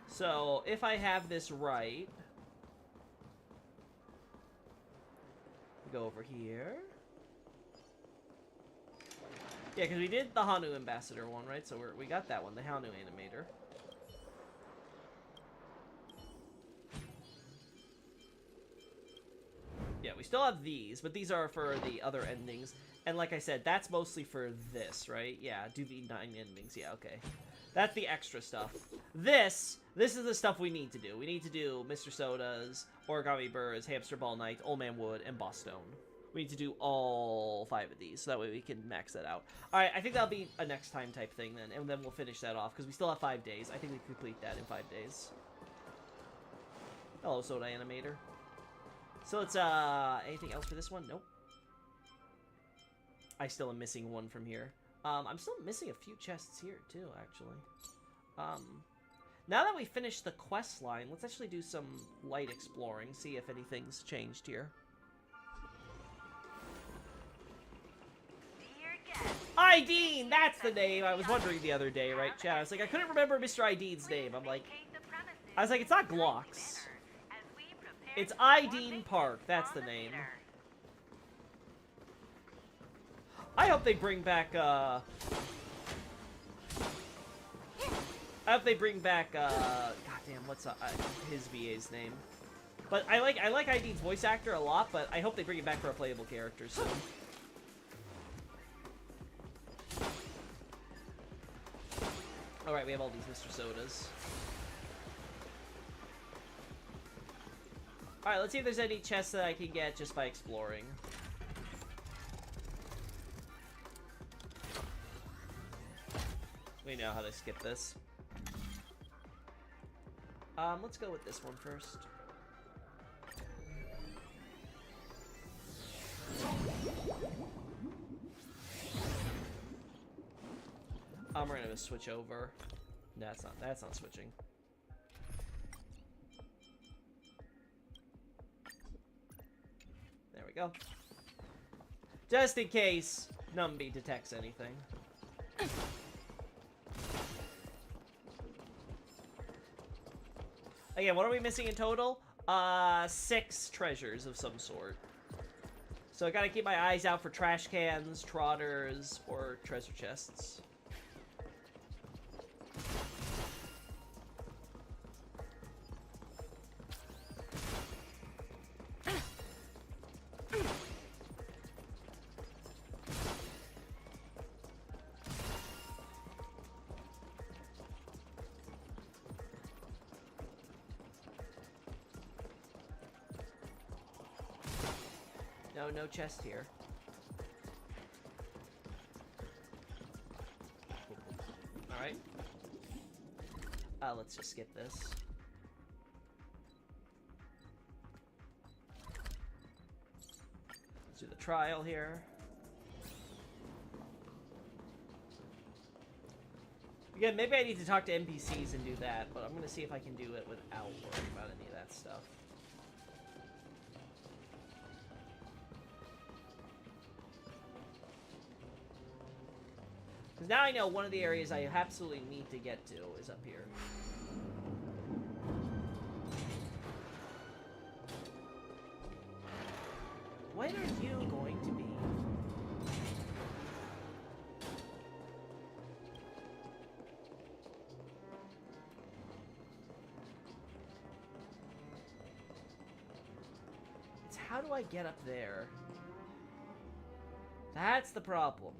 So, if I have this right... Go over here. Yeah, because we did the Hanu Ambassador one, right? So we got that one, the Hanu Animator. Yeah, we still have these, but these are for the other endings. And like I said, that's mostly for this, right? Yeah, do the 9 endings. Yeah, okay. That's the extra stuff. This is the stuff we need to do. We need to do Mr. Soda's, Origami Birds, Hamster Ball Night, Old Man Wood, and Boss Stone. We need to do all 5 of these, so that way we can max that out. Alright, I think that'll be a next time type thing then, and then we'll finish that off, because we still have 5 days. I think we can complete that in 5 days. Hello, Soda Animator. So it's, anything else for this one? Nope. I still am missing one from here. I'm still missing a few chests here, too, actually. Now that we finished the quest line, let's actually do some light exploring, see if anything's changed here. Ideen! That's the name! I was wondering the other day, right, chat? I was like, I couldn't remember Mr. Ideen's name. I'm like... I was like, it's not Glocks. It's Ideen Park. That's the name. I hope they bring back, I hope they bring back, goddamn, what's his VA's name? But I like Ideen's voice actor a lot, but I hope they bring it back for a playable character soon. Alright, we have all these Mr. Sodas. Alright, let's see if there's any chests that I can get just by exploring. We know how to skip this. Let's go with this one first. We're gonna switch over. That's not switching. There we go. Just in case Numby detects anything. Again, what are we missing in total? 6 treasures of some sort. So I gotta keep my eyes out for trash cans, trotters, or treasure chests. No chest here. Alright. Let's just skip this. Let's do the trial here. Again, maybe I need to talk to NPCs and do that, but I'm gonna see if I can do it without worrying about any of that stuff. Because now I know one of the areas I absolutely need to get to is up here. When are you going to be? It's how do I get up there? That's the problem.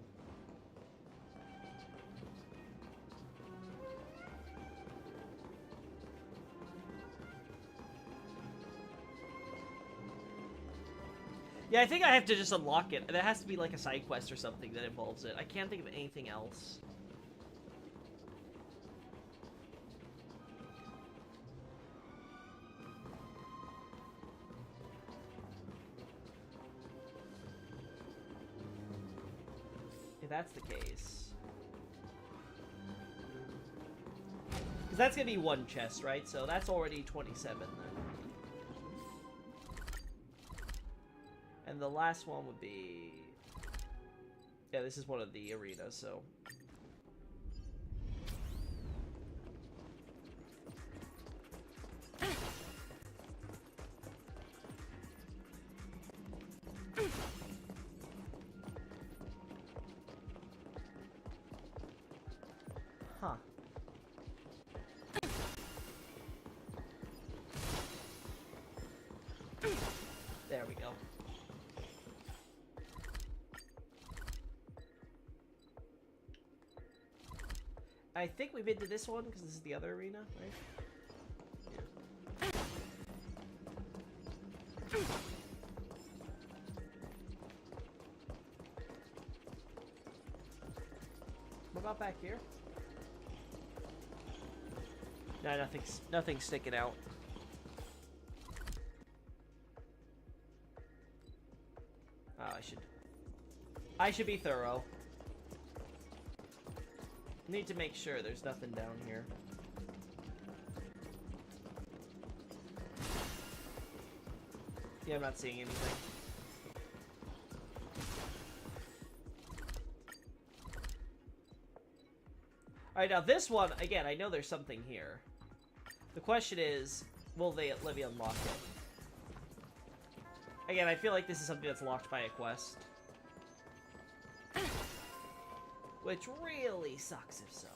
Yeah, I think I have to just unlock it. There has to be like a side quest or something that involves it. I can't think of anything else. If that's the case. Because that's going to be one chest, right? So that's already 27 then. And the last one would be... Yeah, this is one of the arenas, so... Huh. There we go. I think we've been to this one because this is the other arena, right? Yeah. What about back here? No, nothing's sticking out. Oh, I should be thorough. Need to make sure there's nothing down here. Yeah, I'm not seeing anything. Alright, now this one, again, I know there's something here. The question is, will they let me unlock it? Again, I feel like this is something that's locked by a quest. Which really sucks if so.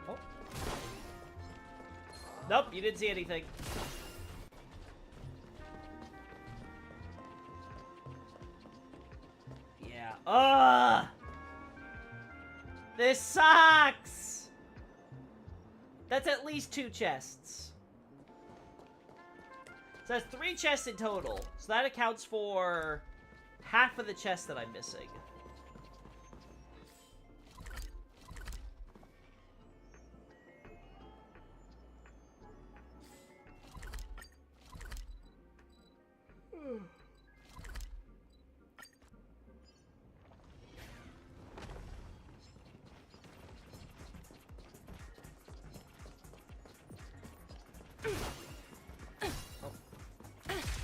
Oh. Nope, you didn't see anything. Ugh! This sucks! That's at least 2 chests. So that's 3 chests in total. So that accounts for half of the chests that I'm missing.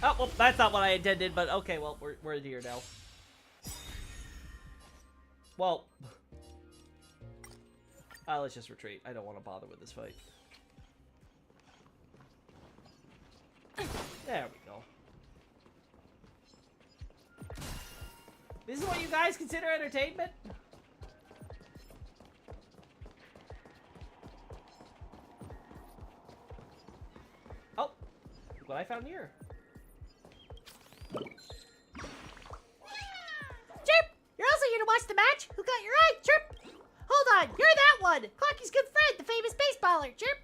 Oh, well, that's not what I intended, but okay, well, we're here now. Well, let's just retreat. I don't want to bother with this fight. There we go. This is what you guys consider entertainment? Oh, look what I found here. Chirp! You're also here to watch the match? Who got your eye? Chirp! Hold on, you're that one! Clocky's good friend, the famous baseballer. Chirp!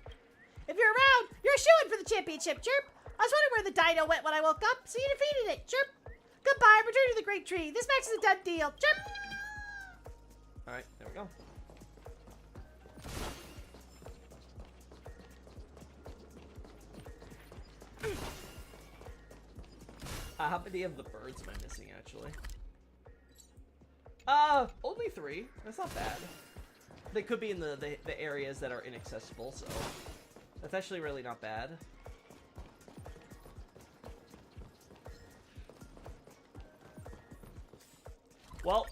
If you're around, you're a shoo-in for the championship. Chirp! I was wondering where the dino went when I woke up, so you defeated it. Chirp! Goodbye, return to the Great Tree. This match is a done deal. Chirp! Alright, there we go. How many of the birds am I missing, actually? Only 3. That's not bad. They could be in the areas that are inaccessible, so that's actually really not bad. Well,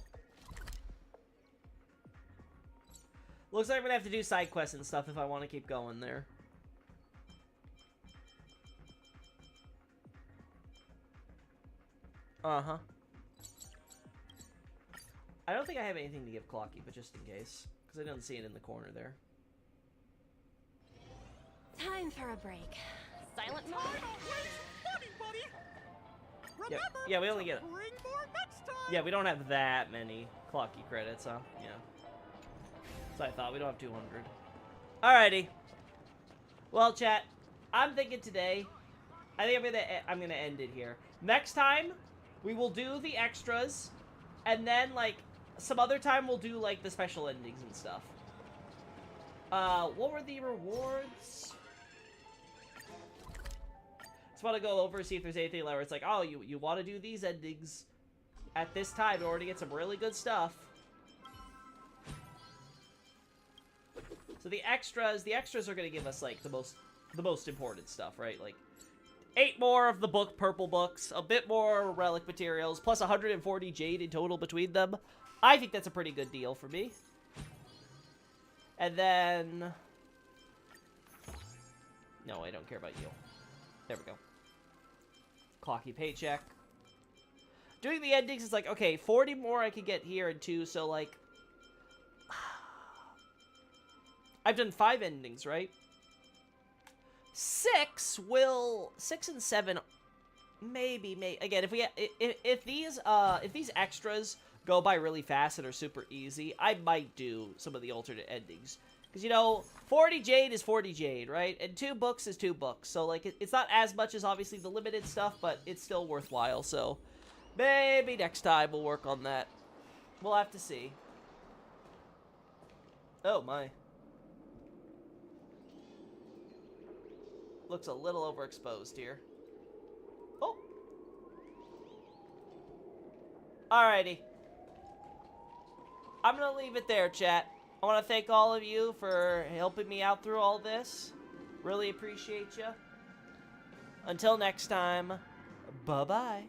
looks like I'm gonna have to do side quests and stuff if I want to keep going there. Uh-huh. I don't think I have anything to give Clocky, but just in case. Because I don't see it in the corner there. Time for a break. Silent mode. Yeah, yeah, we only get... Yeah, we don't have that many Clocky credits, huh? Yeah. So I thought we don't have 200. Alrighty. Well, chat, I'm thinking today, I think I'm gonna end it here. Next time, we will do the extras, and then, like, some other time we'll do, like, the special endings and stuff. What were the rewards? Just want to go over, see if there's anything where it's like, oh, you want to do these endings at this time in order to get some really good stuff. So the extras are going to give us, like, the most important stuff, right? Like, 8 more of the purple books, a bit more relic materials, plus 140 jade in total between them. I think that's a pretty good deal for me. And then... No, I don't care about you. There we go. Clocky paycheck. Doing the endings is like, okay, 40 more I could get here and 2, so like... I've done 5 endings, right? 6 and 7 maybe again, if these extras go by really fast and are super easy, I might do some of the alternate endings. Because, you know, 40 jade is 40 jade, right? And 2 books is 2 books. So, like, it's not as much as, obviously, the limited stuff, but it's still worthwhile. So, maybe next time we'll work on that. We'll have to see. Oh, my. Looks a little overexposed here. Oh. Alrighty. I'm gonna leave it there, chat. I want to thank all of you for helping me out through all this. Really appreciate you. Until next time, bye-bye.